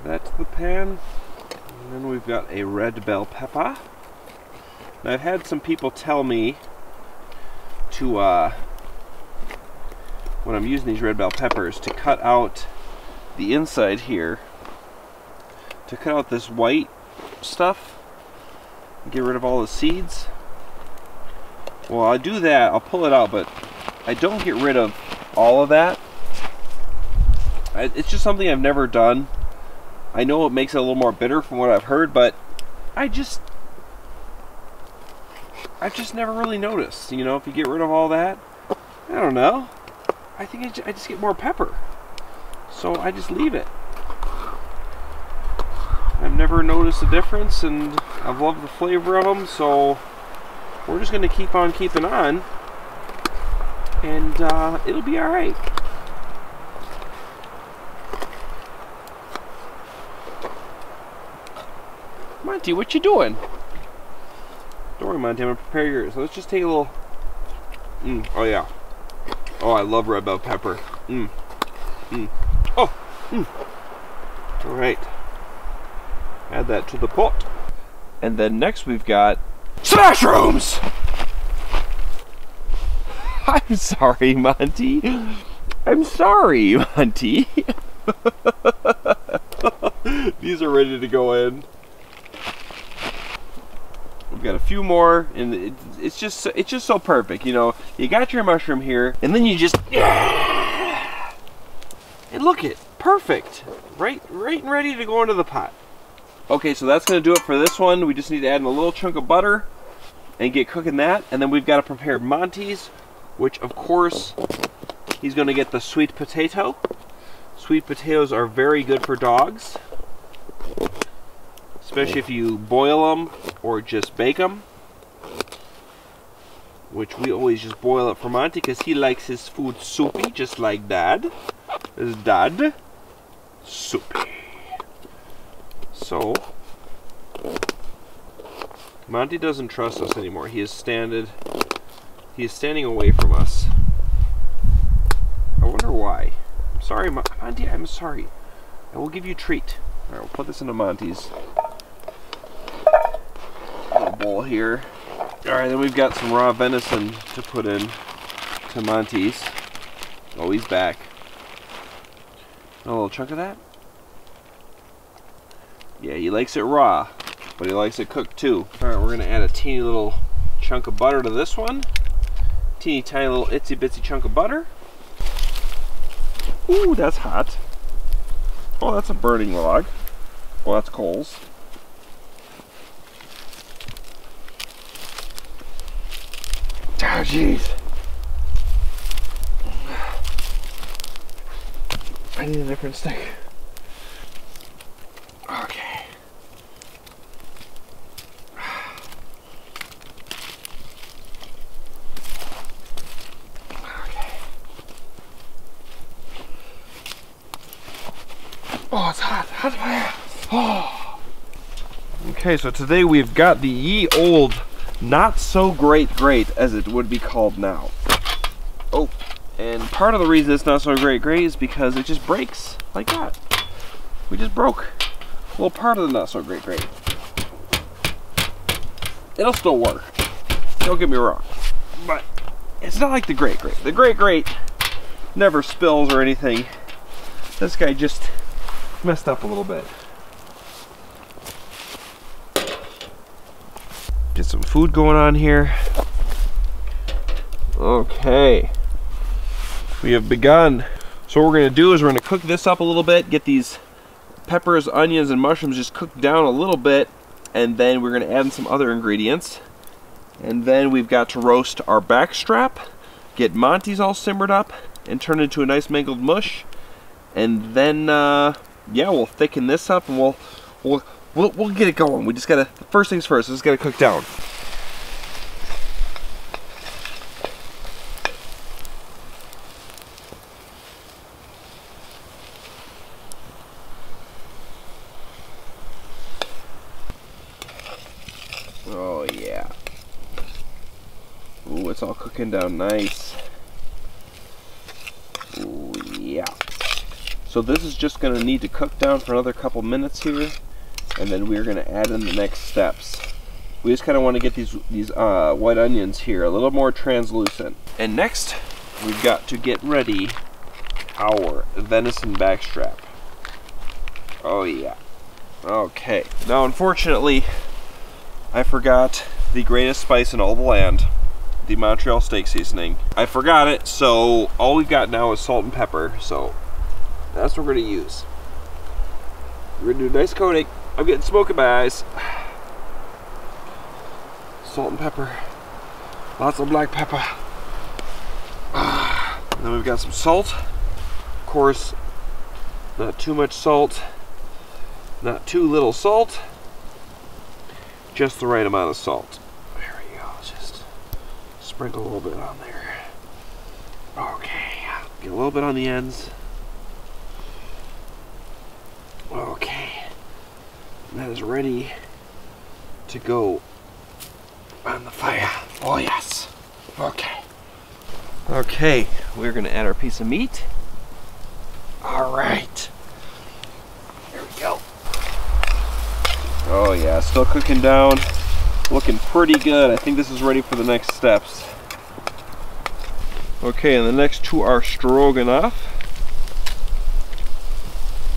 Speaker 1: That to the pan, and then we've got a red bell pepper. Now, I've had some people tell me to when I'm using these red bell peppers, to cut out the inside here, to cut out this white stuff, get rid of all the seeds. Well, I do that, I'll pull it out, but I don't get rid of all of that. It's just something I've never done. I know it makes it a little more bitter from what I've heard, but I've just never really noticed. You know, if you get rid of all that, I don't know. I think I just get more pepper. So I just leave it. I've never noticed a difference, and I've loved the flavor of them, so we're just going to keep on keeping on, and it'll be alright. Monty, what you doing? Don't worry, Monty, I'm gonna prepare yours. So let's just take a little. Oh yeah. Oh, I love red bell pepper. Oh. All right. Add that to the pot. And then next we've got mushrooms. I'm sorry, Monty. I'm sorry, Monty. These are ready to go in. We've got a few more, and it's just so perfect. You know, you got your mushroom here, and then you just, and look it, perfect, right and ready to go into the pot. Okay, so that's gonna do it for this one. We just need to add in a little chunk of butter and get cooking that, and then we've got to prepare Monty's, which of course he's gonna get the sweet potato. Sweet potatoes are very good for dogs, especially if you boil them or just bake them, which we always just boil it for Monty because he likes his food soupy, just like Dad. His dad, soupy. So Monty doesn't trust us anymore. He is standing away from us. I wonder why. I'm sorry, Monty. I'm sorry. I will give you a treat. All right, we'll put this into Monty's little bowl here. All right, then we've got some raw venison to put in to Monty's. Oh, he's back. A little chunk of that. Yeah, he likes it raw, but he likes it cooked too. All right, we're gonna add a teeny little chunk of butter to this one. Teeny tiny little itsy bitsy chunk of butter. Ooh, that's hot. Oh, that's a burning log. Oh, that's coals. Oh, jeez. I need a different stick. Okay. Okay. Oh, it's hot. Hot fire. Oh. Okay, so today we've got the ye old not so great as it would be called now. Oh, and part of the reason it's not so great is because it just breaks like that. We just broke a little part of the not so great. It'll still work, don't get me wrong, but it's not like the great. The great never spills or anything. This guy just messed up a little bit. Get some food going on here. Okay, we have begun. So what we're going to do is we're going to cook this up a little bit, get these peppers, onions, and mushrooms just cook down a little bit, and then we're going to add in some other ingredients. And then we've got to roast our backstrap, get Monty's all simmered up, and turn it into a nice mangled mush. And then, yeah, we'll thicken this up, and we'll get it going. We just gotta, first things first, it's gotta cook down. Oh yeah. Ooh, it's all cooking down nice. Ooh yeah. So this is just going to need to cook down for another couple minutes here, and then we're going to add in the next steps. We just kind of want to get these white onions here a little more translucent. And next, we've got to get ready our venison backstrap. Oh yeah. Okay. Now unfortunately, I forgot the greatest spice in all the land, the Montreal steak seasoning. I forgot it, so all we've got now is salt and pepper, so that's what we're gonna use. We're gonna do a nice coating. I'm getting smoke in my eyes. Salt and pepper. Lots of black pepper. And then we've got some salt. Of course, not too much salt, not too little salt. Just the right amount of salt. There we go. Just sprinkle a little bit on there. Okay. Get a little bit on the ends. Okay. And that is ready to go on the fire. Oh yes. Okay. Okay. We're going to add our piece of meat. All right. There we go. Oh yeah, still cooking down, looking pretty good. I think this is ready for the next steps. Okay, and the next to our stroganoff,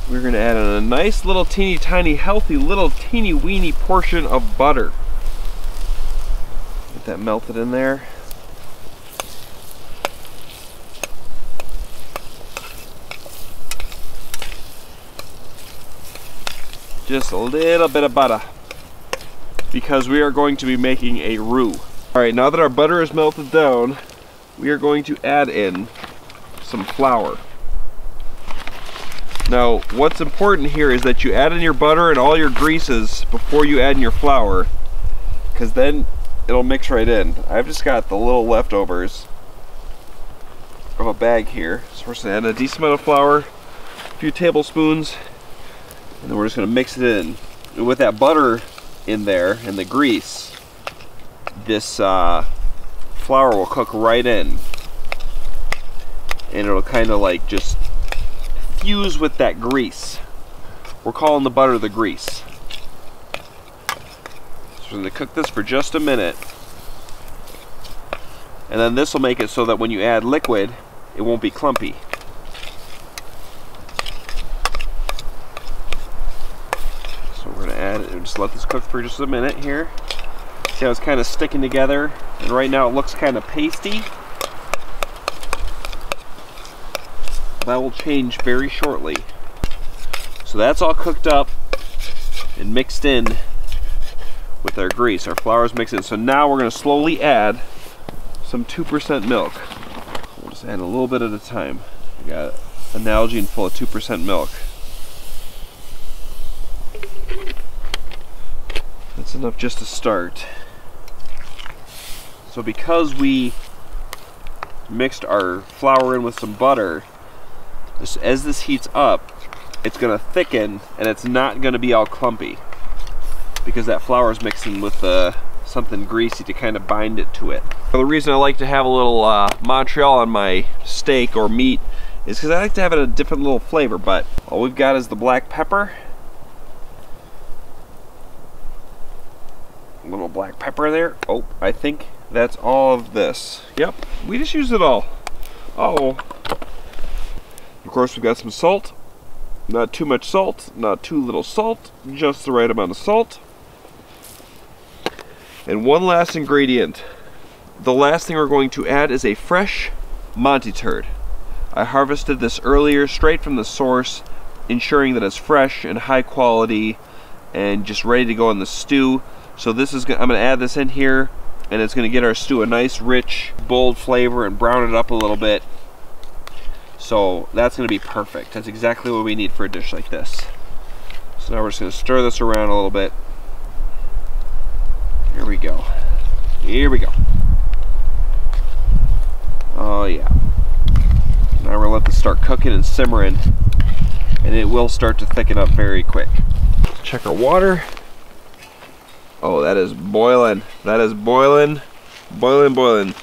Speaker 1: we're gonna add in a nice little teeny tiny healthy little teeny weeny portion of butter. Get that melted in there. Just a little bit of butter, because we are going to be making a roux. Alright, now that our butter is melted down, we are going to add in some flour. Now, what's important here is that you add in your butter and all your greases before you add in your flour, because then it'll mix right in. I've just got the little leftovers of a bag here. So we're just going to add a decent amount of flour, a few tablespoons, and then we're just going to mix it in. And with that butter in there and the grease, this flour will cook right in. And it'll kind of like just fuse with that grease. We're calling the butter the grease. So we're going to cook this for just a minute. And then this will make it so that when you add liquid, it won't be clumpy. Just let this cook for just a minute here. See how it's kind of sticking together, and right now it looks kind of pasty. That will change very shortly. So that's all cooked up and mixed in with our grease. Our flour is mixed in. So now we're going to slowly add some 2% milk. We'll just add a little bit at a time. We got a Nalgene full of 2% milk. That's enough just to start. So because we mixed our flour in with some butter, as this heats up, it's going to thicken and it's not going to be all clumpy, because that flour is mixing with something greasy to kind of bind it to it. The reason I like to have a little Montreal on my steak or meat is because I like to have it a different little flavor, but all we've got is the black pepper. A little black pepper there. Oh, I think that's all of this. Yep, we just used it all. Uh-oh. Of course, we've got some salt. Not too much salt, not too little salt, just the right amount of salt. And one last ingredient. The last thing we're going to add is a fresh Monty turd. I harvested this earlier straight from the source. ensuring that it's fresh and high quality and just ready to go in the stew. So this is, I'm going to add this in here, and it's going to get our stew a nice, rich, bold flavor and brown it up a little bit. So that's going to be perfect. That's exactly what we need for a dish like this. So now we're just going to stir this around a little bit. Here we go. Here we go. Oh yeah. Now we're going to let this start cooking and simmering, and it will start to thicken up very quick. Let's check our water. Oh, that is boiling. That is boiling, boiling, boiling.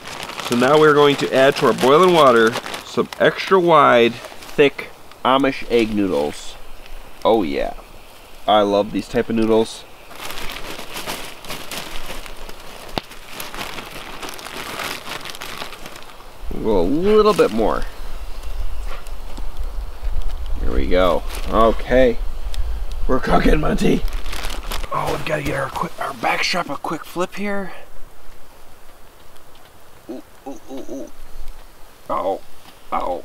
Speaker 1: So now we're going to add to our boiling water some extra wide, thick Amish egg noodles. Oh yeah. I love these type of noodles. We'll go a little bit more. Here we go. Okay. We're cooking, Monty. Oh, we've got to get our back strap a quick flip here. Ooh, ooh, ooh, ooh. Oh, oh.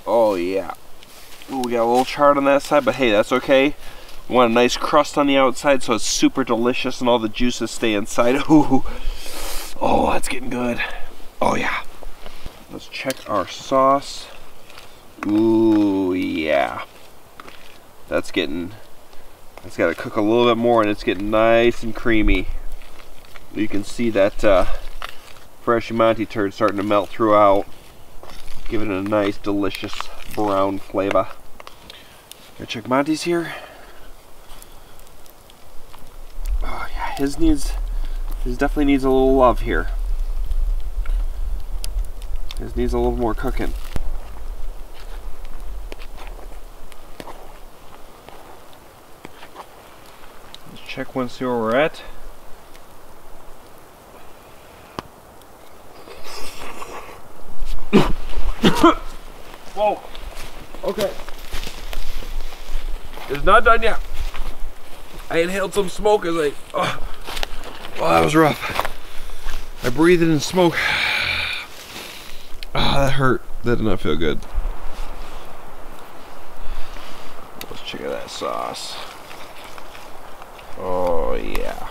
Speaker 1: Oh, yeah. Ooh, we got a little charred on that side, but hey, that's okay. We want a nice crust on the outside so it's super delicious and all the juices stay inside. Ooh. Oh, that's getting good. Oh, yeah. Let's check our sauce. Ooh, yeah. That's got to cook a little bit more, and it's getting nice and creamy. You can see that fresh Monty turd starting to melt throughout, giving it a nice, delicious brown flavor. Here, check Monty's here. Oh yeah, his definitely needs a little love here. His needs a little more cooking. Let's check one, see where we're at. Whoa. Okay. It's not done yet. I inhaled some smoke as oh, that was rough. I breathed in smoke. Ah, that hurt. That did not feel good. Let's check out that sauce. Oh yeah.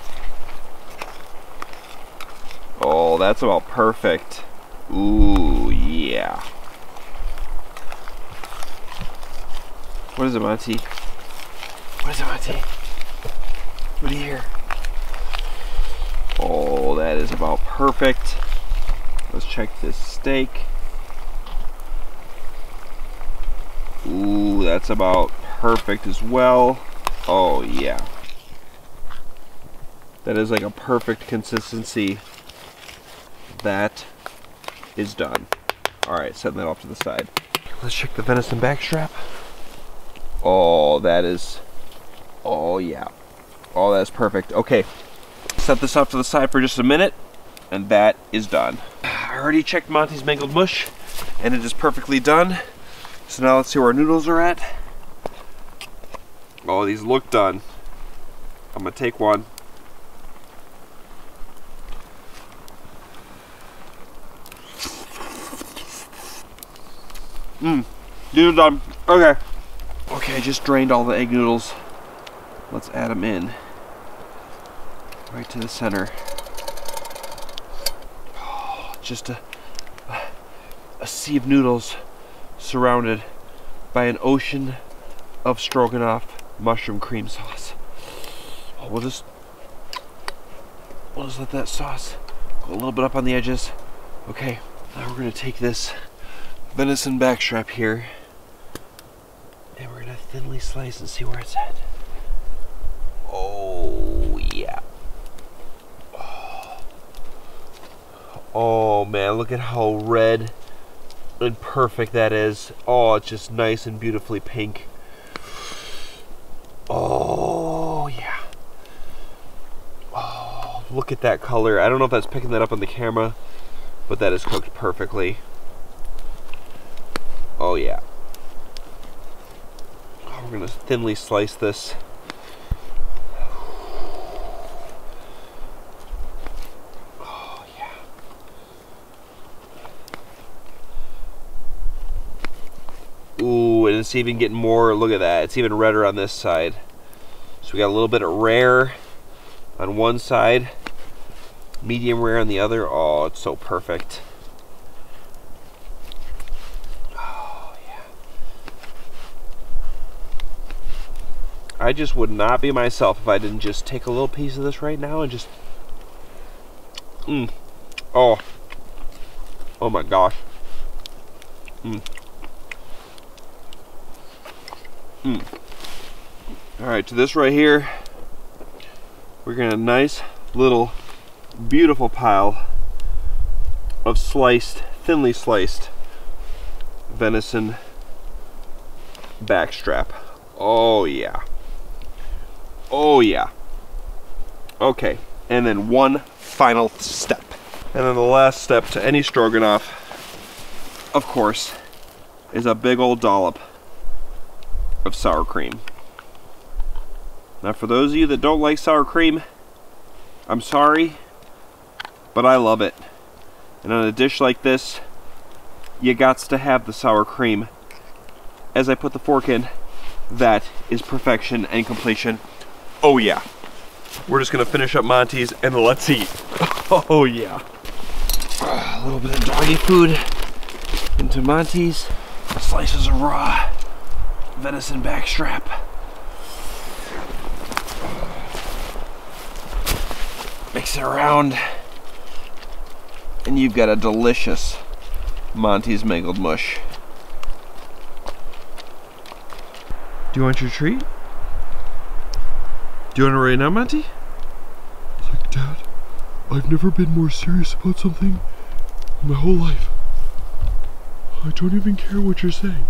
Speaker 1: Oh, that's about perfect. Ooh yeah. What is it, Monty? What is it, Monty? What do you hear? Oh, that is about perfect. Let's check this steak. Ooh, that's about perfect as well. Oh, yeah. That is like a perfect consistency. That is done. Alright, setting that off to the side. Let's check the venison backstrap. Oh, that is... Oh, yeah. Oh, that's perfect. Okay. Set this off to the side for just a minute, and that is done. I already checked Monty's mangled mush, and it is perfectly done. So now let's see where our noodles are at. Oh, these look done. I'm gonna take one. These are done. Okay. Okay, I just drained all the egg noodles. Let's add them in. Right to the center. Oh, just a sea of noodles surrounded by an ocean of stroganoff mushroom cream sauce. Oh, we'll just let that sauce go a little bit up on the edges. Okay, now we're gonna take this venison backstrap here, and we're gonna thinly slice and see where it's at. Oh yeah. Oh man, look at how red and perfect that is. Oh, it's just nice and beautifully pink. Oh yeah. Oh, look at that color. I don't know if that's picking that up on the camera, but that is cooked perfectly. Oh yeah. Oh, we're gonna thinly slice this. it's even getting more, look at that, it's even redder on this side. So we got a little bit of rare on one side, medium rare on the other. Oh, it's so perfect. Oh, yeah. I just would not be myself if I didn't just take a little piece of this right now and just, oh. Oh my gosh. Alright, to this right here, we're gonna have a nice little beautiful pile of sliced, thinly sliced venison backstrap. Oh yeah. Oh yeah. Okay, and then one final step. And then the last step to any stroganoff, of course, is a big old dollop of sour cream. Now for those of you that don't like sour cream, I'm sorry, but I love it. And on a dish like this, you gots to have the sour cream. As I put the fork in, that is perfection and completion. Oh yeah. We're just gonna finish up Monty's and let's eat. Oh yeah. A little bit of doggy food into Monty's. Slices of raw venison backstrap. Mix it around, and you've got a delicious Monty's mangled mush. Do you want your treat? Do you want it right now, Monty?
Speaker 2: It's like, Dad, I've never been more serious about something in my whole life. I don't even care what you're saying.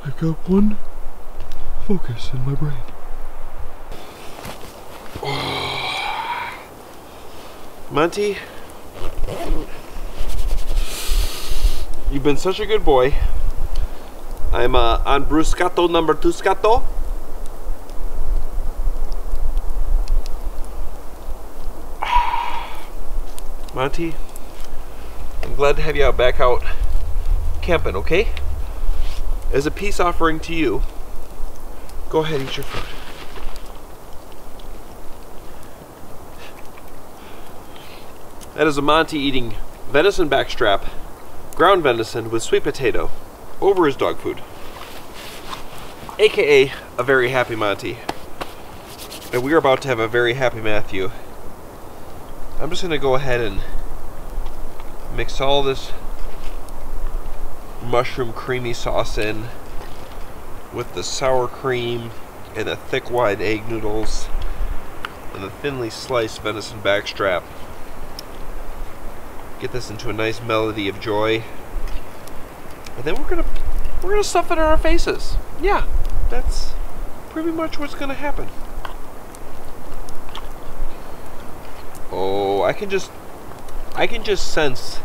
Speaker 2: I've got one focus in my brain.
Speaker 1: Monty, you've been such a good boy. I'm on bruscato number 2 scato. Monty, I'm glad to have you back out camping, okay? As a peace offering to you, go ahead and eat your food. That is a Monty eating venison backstrap, ground venison with sweet potato over his dog food. AKA a very happy Monty. And we are about to have a very happy Matthew. I'm just gonna go ahead and mix all this mushroom creamy sauce in with the sour cream and the thick wide egg noodles and the thinly sliced venison backstrap. Get this into a nice melody of joy, and then we're gonna stuff it in our faces. Yeah, that's pretty much what's gonna happen. Oh, I can just sense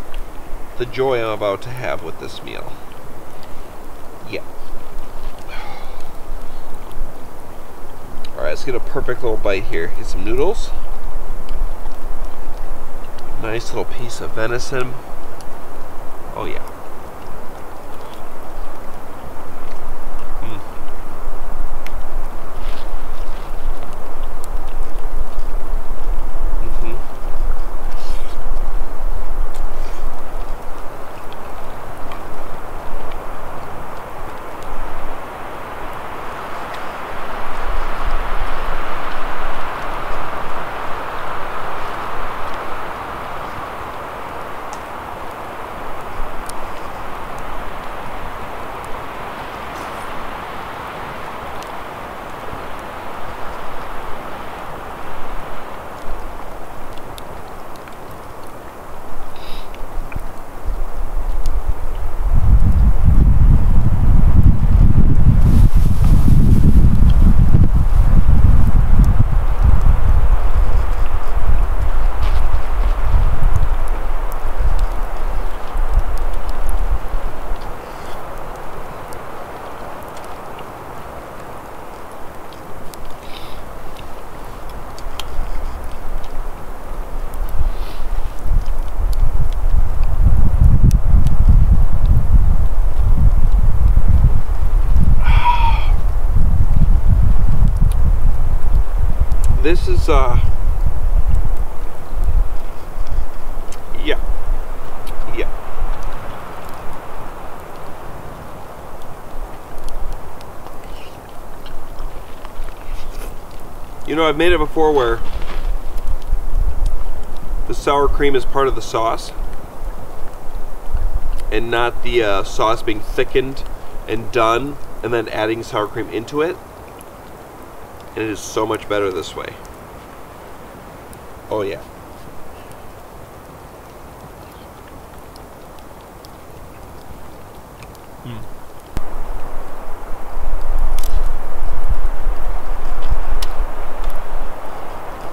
Speaker 1: the joy I'm about to have with this meal. Yeah. All right, let's get a perfect little bite here. Get some noodles. Nice little piece of venison. Oh yeah. This is, yeah. You know, I've made it before where the sour cream is part of the sauce and not the sauce being thickened and done and then adding sour cream into it. And it is so much better this way. Oh yeah.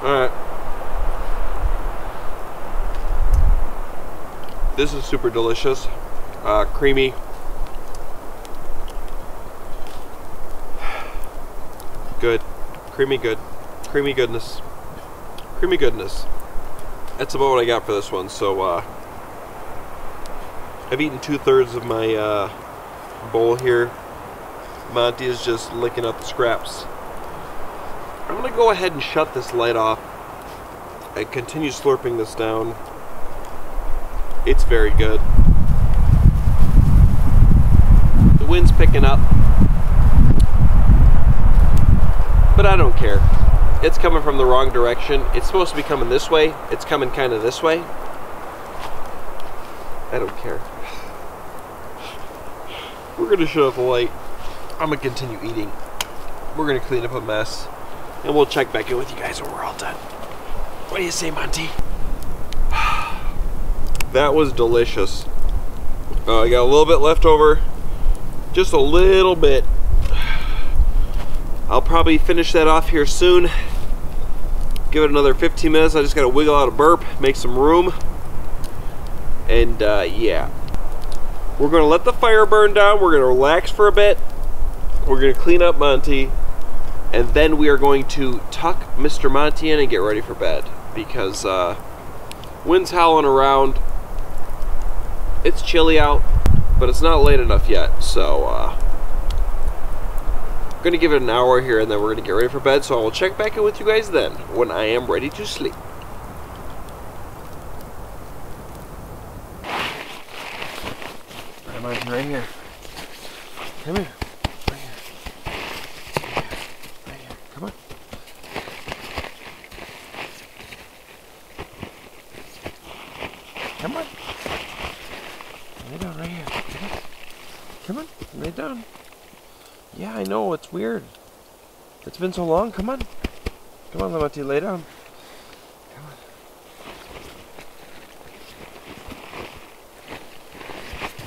Speaker 1: Alright. This is super delicious. Creamy. Good. Creamy good. Creamy goodness. Creamy goodness. That's about what I got for this one. So, I've eaten 2/3 of my bowl here. Monty is just licking up the scraps. I'm going to go ahead and shut this light off and continue slurping this down. It's very good. The wind's picking up, but I don't care. It's coming from the wrong direction. It's supposed to be coming this way. It's coming kind of this way. I don't care. We're going to shut off the light. I'm going to continue eating. We're going to clean up a mess. And we'll check back in with you guys when we're all done. What do you say, Monty? That was delicious. I got a little bit left over. Just a little bit. I'll probably finish that off here soon. Give it another 15 minutes. I just got to wiggle out a burp, make some room. And yeah. We're going to let the fire burn down. We're going to relax for a bit. We're going to clean up Monty. And then we are going to tuck Mr. Monty in and get ready for bed. Because wind's howling around. It's chilly out, but it's not late enough yet. So I'm going to give it an hour here and then we're going to get ready for bed. So I will check back in with you guys then when I am ready to sleep. Come on, right here. Come here. Come on. Come on. Lay down right here. Come on. Lay down. Yeah, I know. It's weird. It's been so long. Come on. Come on, Monty. Lay down. Come on.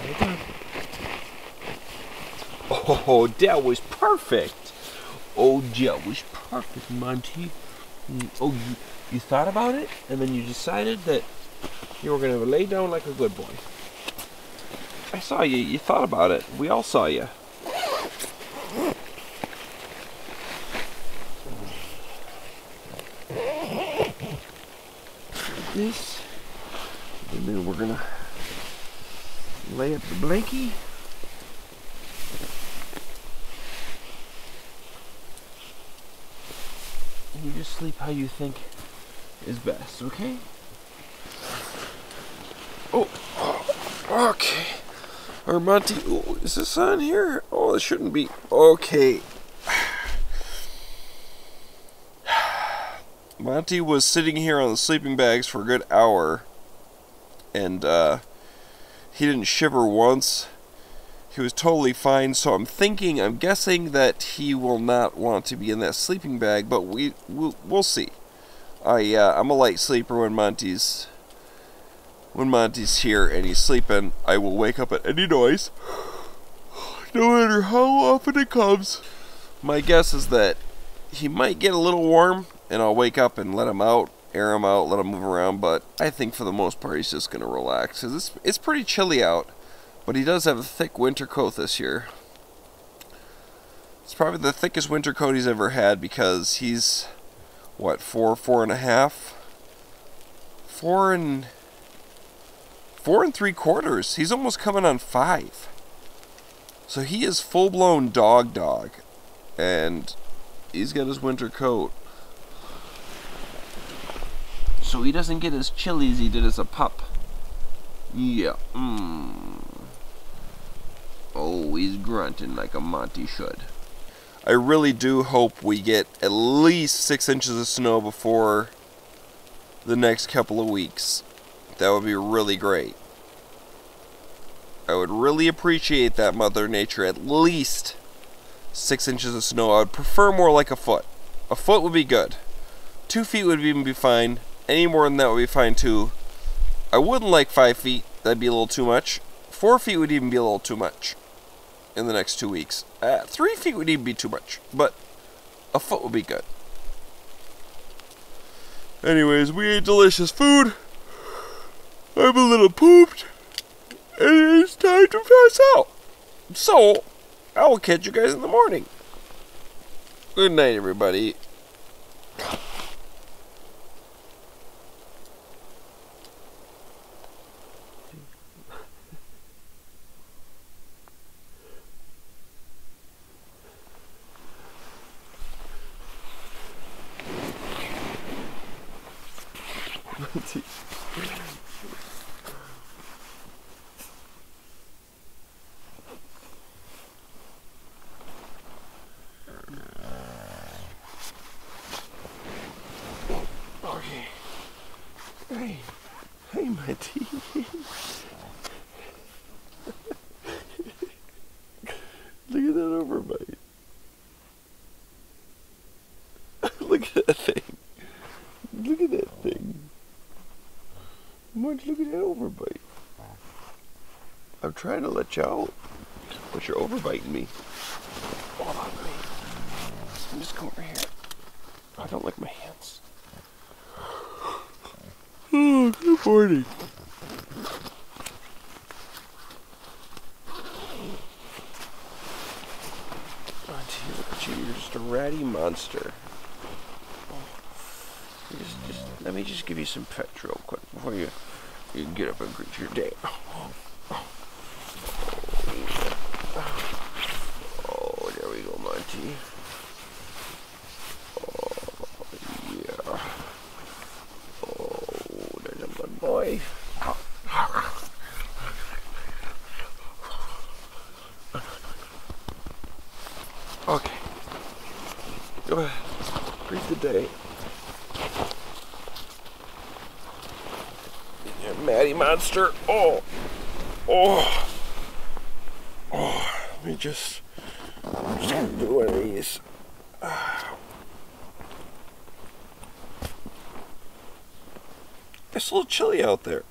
Speaker 1: Lay down. Oh, that was perfect. Oh, that was perfect, Monty. Oh, you thought about it, and then you decided that you were going to lay down like a good boy. I saw you. You thought about it. We all saw you. This, and then we're going to lay up the blankie. You just sleep how you think is best, okay? Oh, okay. Or Monty, oh, is this on here? Oh, it shouldn't be. Okay. Monty was sitting here on the sleeping bags for a good hour, and he didn't shiver once. He was totally fine, so I'm guessing that he will not want to be in that sleeping bag, but we'll see. I'm a light sleeper when Monty's here and he's sleeping. I will wake up at any noise, no matter how often it comes. My guess is that he might get a little warm, and I'll wake up and let him out, air him out, let him move around, but I think for the most part he's just going to relax, because it's pretty chilly out. But he does have a thick winter coat this year. It's probably the thickest winter coat he's ever had because he's, what, 4.5? 4 and 3/4. He's almost coming on 5. So he is full-blown dog. And he's got his winter coat.
Speaker 3: so he doesn't get as chilly as he did as a pup. Yeah. Oh, he's grunting like a Monty should. I really do hope we get at least 6 inches of snow before the next couple of weeks. That would be really great. I would really appreciate that, Mother Nature. At least 6 inches of snow. I would prefer more like a foot. A foot would be good. 2 feet would even be fine. Any more than that would be fine too. I wouldn't like 5 feet. That'd be a little too much. 4 feet would even be a little too much in the next 2 weeks. 3 feet would even be too much. But a foot would be good. Anyways, we ate delicious food. I'm a little pooped. And it's time to pass out. So, I will catch you guys in the morning. Good night, everybody. Monty. Okay. Hey. Hey, Monty. Look at that overbite. Look at that thing. Look at that thing. Monty, look at that overbite. I'm trying to let you out, but you're overbiting me. Hold on, buddy. Let me just come over here. I don't like my hands. Oh, good morning. Monty, look at you. You're just a ratty monster. Let me just give you some pets real quick before you can get up and greet your day. Oh, there we go, Monty. Oh, yeah. Oh, there's a good boy. Okay. Go ahead. Greet the day. Matty monster. Oh. Oh. Oh. Let me just do one of these. It's a little chilly out there.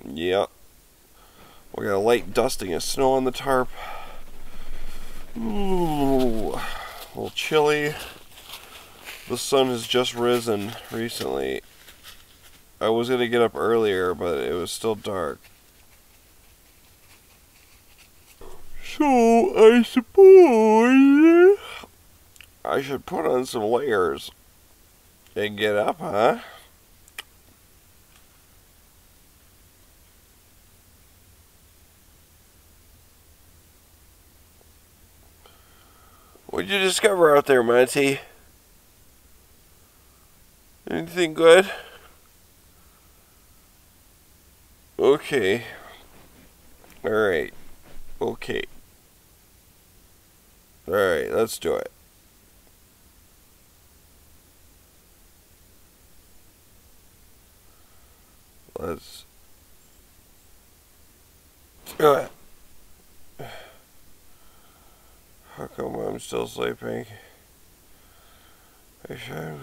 Speaker 3: Yeah. We got a light dusting of snow on the tarp. Ooh, a little chilly. The sun has just risen recently. I was going to get up earlier, but it was still dark. So, I suppose I should put on some layers and get up, huh? What'd you discover out there, Monty? Anything good? Okay. Alright. Okay. Alright, let's do it. Let's do it. How come I'm still sleeping? I should.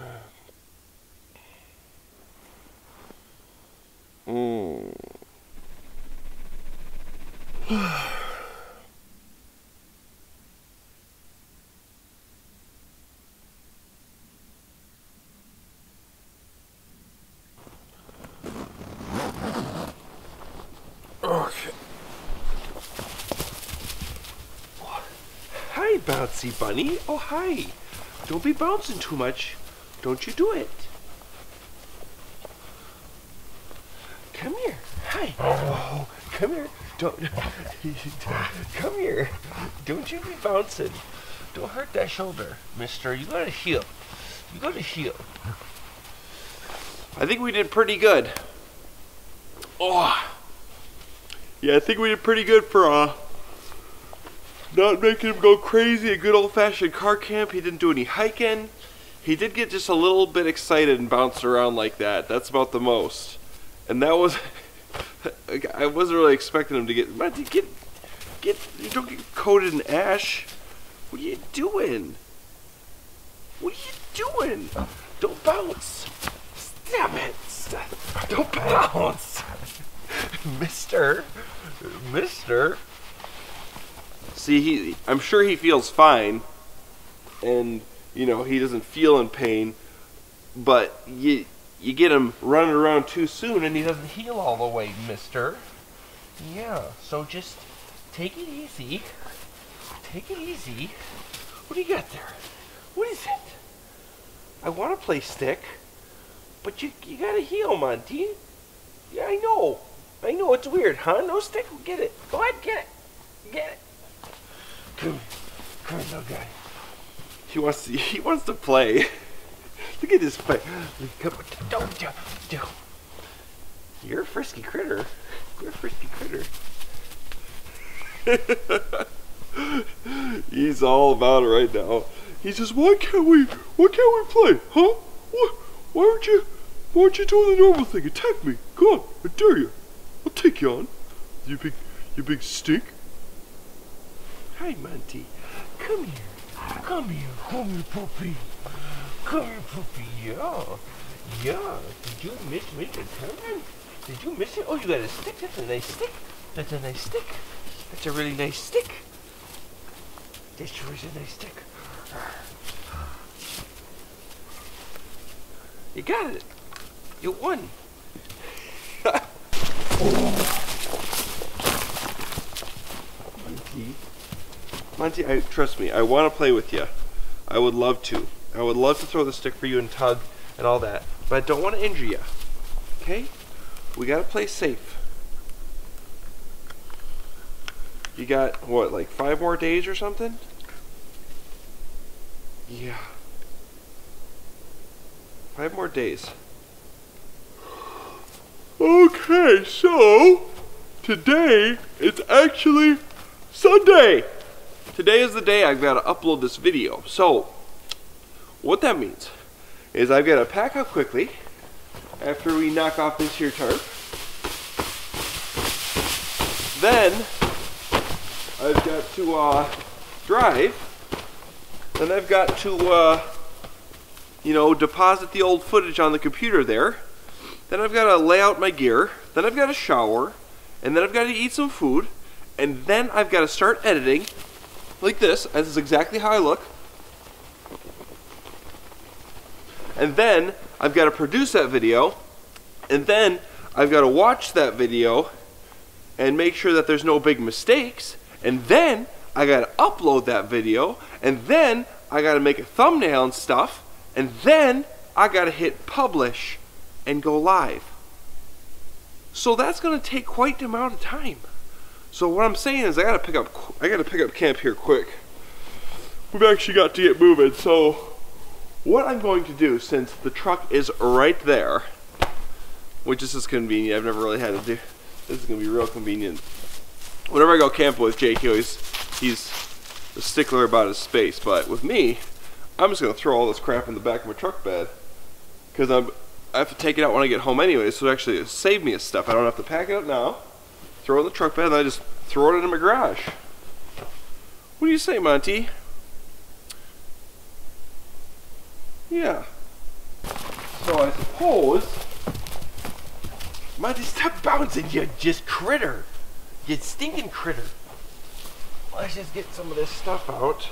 Speaker 3: Okay.
Speaker 1: Hi, Bouncy Bunny. Oh, hi. Don't be bouncing too much. Don't you do it. Come here. Hi.
Speaker 3: Hi. Oh, come here. Don't. Come here. Don't you be bouncing. Don't hurt that shoulder, mister. You gotta heal. You gotta heal. I think we did pretty good. Oh.
Speaker 1: Yeah, I think we did pretty good for not making him go crazy. A good old-fashioned car camp. He didn't do any hiking. He did get just a little bit excited and bounce around like that. That's about the most. And that was... I wasn't really expecting him to get... Monty, don't get coated in ash. What are you doing? What are you doing? Don't bounce. Stop it. Stop. Don't bounce. Mister. See, I'm sure he feels fine. And, you know, he doesn't feel in pain. But you get him running around too soon and he doesn't heal all the way, mister. Yeah, so just take it easy. Take it easy. What do you got there? What is it? I want to play stick, but you gotta heal, Monty. Yeah, I know. I know, it's weird, huh? No stick? Get it. Go ahead, get it. Get it. Come here, little guy. He wants to play. Look at this play. Come on. Don't. You're a frisky critter. You're a frisky critter. He's all about it right now. He says, why can't we play? Huh? What? Why aren't you doing the normal thing? Attack me. Go on, I dare you. I'll take you on. You big stink. Hi, Monty. Come here. Come here, puppy. Come here, puppy. Yeah. Did you miss me the time? Did you miss it? Oh, you got a stick. That's a nice stick. That's a really nice stick. That sure is a nice stick. You got it. You won. Monty, trust me, I want to play with you. I would love to. I would love to throw the stick for you and tug and all that. But I don't want to injure you. Okay? We got to play safe. You got, what, like 5 more days or something? Yeah. 5 more days. Okay, so today is actually Sunday. Today is the day I've got to upload this video. So, what that means is I've got to pack up quickly after we knock off this here tarp. Then I've got to drive. Then I've got to, you know, deposit the old footage on the computer there. Then I've got to lay out my gear. Then I've got to shower. And then I've got to eat some food. And then I've got to start editing like this. This is exactly how I look. And then I've got to produce that video. And then I've got to watch that video and make sure that there's no big mistakes. And then I got to upload that video. And then I got to make a thumbnail and stuff. And then I got to hit publish and go live. So that's going to take quite the amount of time. So what I'm saying is I got to pick up camp here quick. We've actually got to get moving. So what I'm going to do, since the truck is right there, which is just convenient, I've never really had to do. This is going to be real convenient. Whenever I go camping with Jake, he's a stickler about his space. But with me, I'm just going to throw all this crap in the back of my truck bed. Because I have to take it out when I get home anyway, so it actually saved me a stuff. I don't have to pack it up now, throw it in the truck bed, and I just throw it in my garage. What do you say, Monty? Yeah. So I suppose... Monty, stop bouncing, you just critter. You stinking critter. Let's just get some of this stuff out.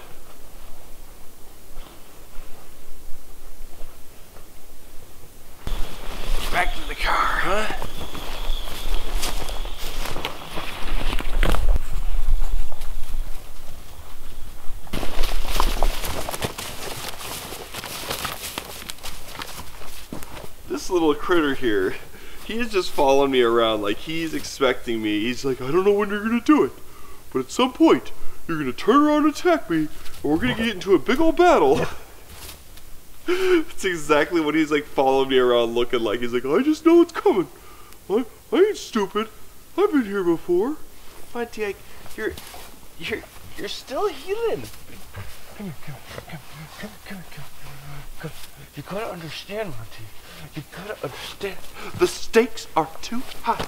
Speaker 1: Back to the car, huh? This little critter here, He is just following me around like he's expecting me. He's like, I don't know when you're gonna do it, but at some point you're gonna turn around and attack me, and we're gonna get into a big old battle. That's exactly what he's like following me around looking like. He's like, I just know it's coming. I ain't stupid. I've been here before. Monty, you're still healing.
Speaker 2: Come here. You gotta understand, Monty. You gotta understand.
Speaker 1: The stakes are too high.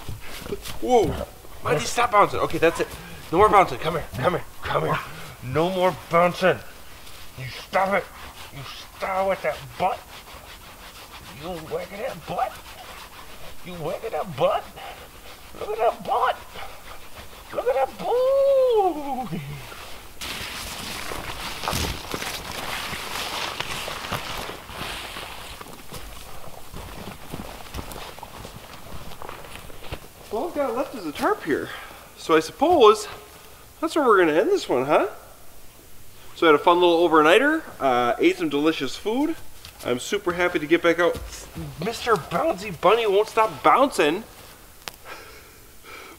Speaker 1: Whoa.
Speaker 2: Monty, stop bouncing. Okay, that's it. No more bouncing. Come here. No more bouncing. You stop it. You stop with that butt. You wagging that butt. Look at that butt. Look at that booty.
Speaker 1: All I've got left is a tarp here. So I suppose that's where we're gonna end this one, huh? So I had a fun little overnighter, ate some delicious food. I'm super happy to get back out. Mr. Bouncy Bunny won't stop bouncing.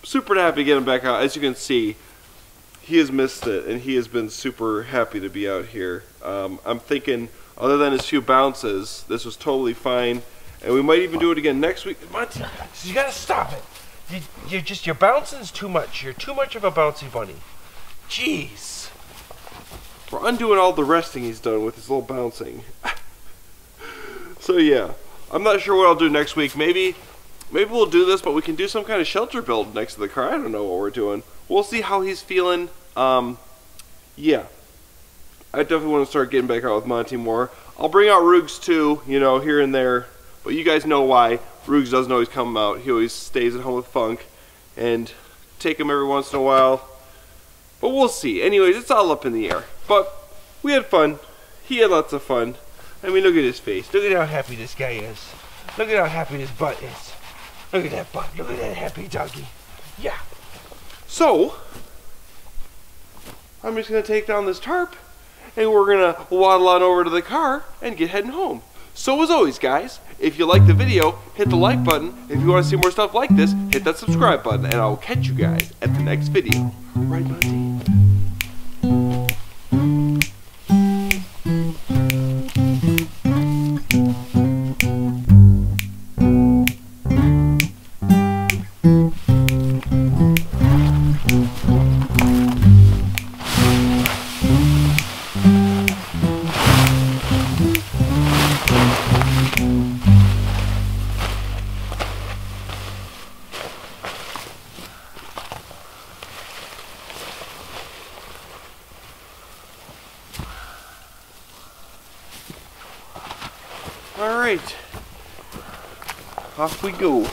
Speaker 1: Super happy to get him back out. As you can see, he has missed it, and he has been super happy to be out here. I'm thinking, other than his few bounces, this was totally fine, and we might even do it again next week.
Speaker 2: Monty, you gotta stop it. Your bouncing's too much. You're too much of a bouncy bunny. Jeez.
Speaker 1: We're undoing all the resting he's done with his little bouncing. So yeah, I'm not sure what I'll do next week. Maybe we'll do this, but we can do some kind of shelter build next to the car. I don't know what we're doing. We'll see how he's feeling. Yeah, I definitely want to start getting back out with Monty more. I'll bring out Roogs too, you know, here and there. But you guys know why. Roogs doesn't always come out. He always stays at home with Funk, and take him every once in a while. But we'll see. Anyways, it's all up in the air. But we had fun. He had lots of fun. I mean, look at his face.
Speaker 2: Look at how happy this guy is. Look at how happy his butt is. Look at that butt. Look at that happy doggy. Yeah.
Speaker 1: So, I'm just going to take down this tarp, and we're going to waddle on over to the car and get heading home. So as always, guys, if you like the video, hit the like button. If you want to see more stuff like this, hit that subscribe button, and I will catch you guys at the next video. Right, Monty? All right, off we go.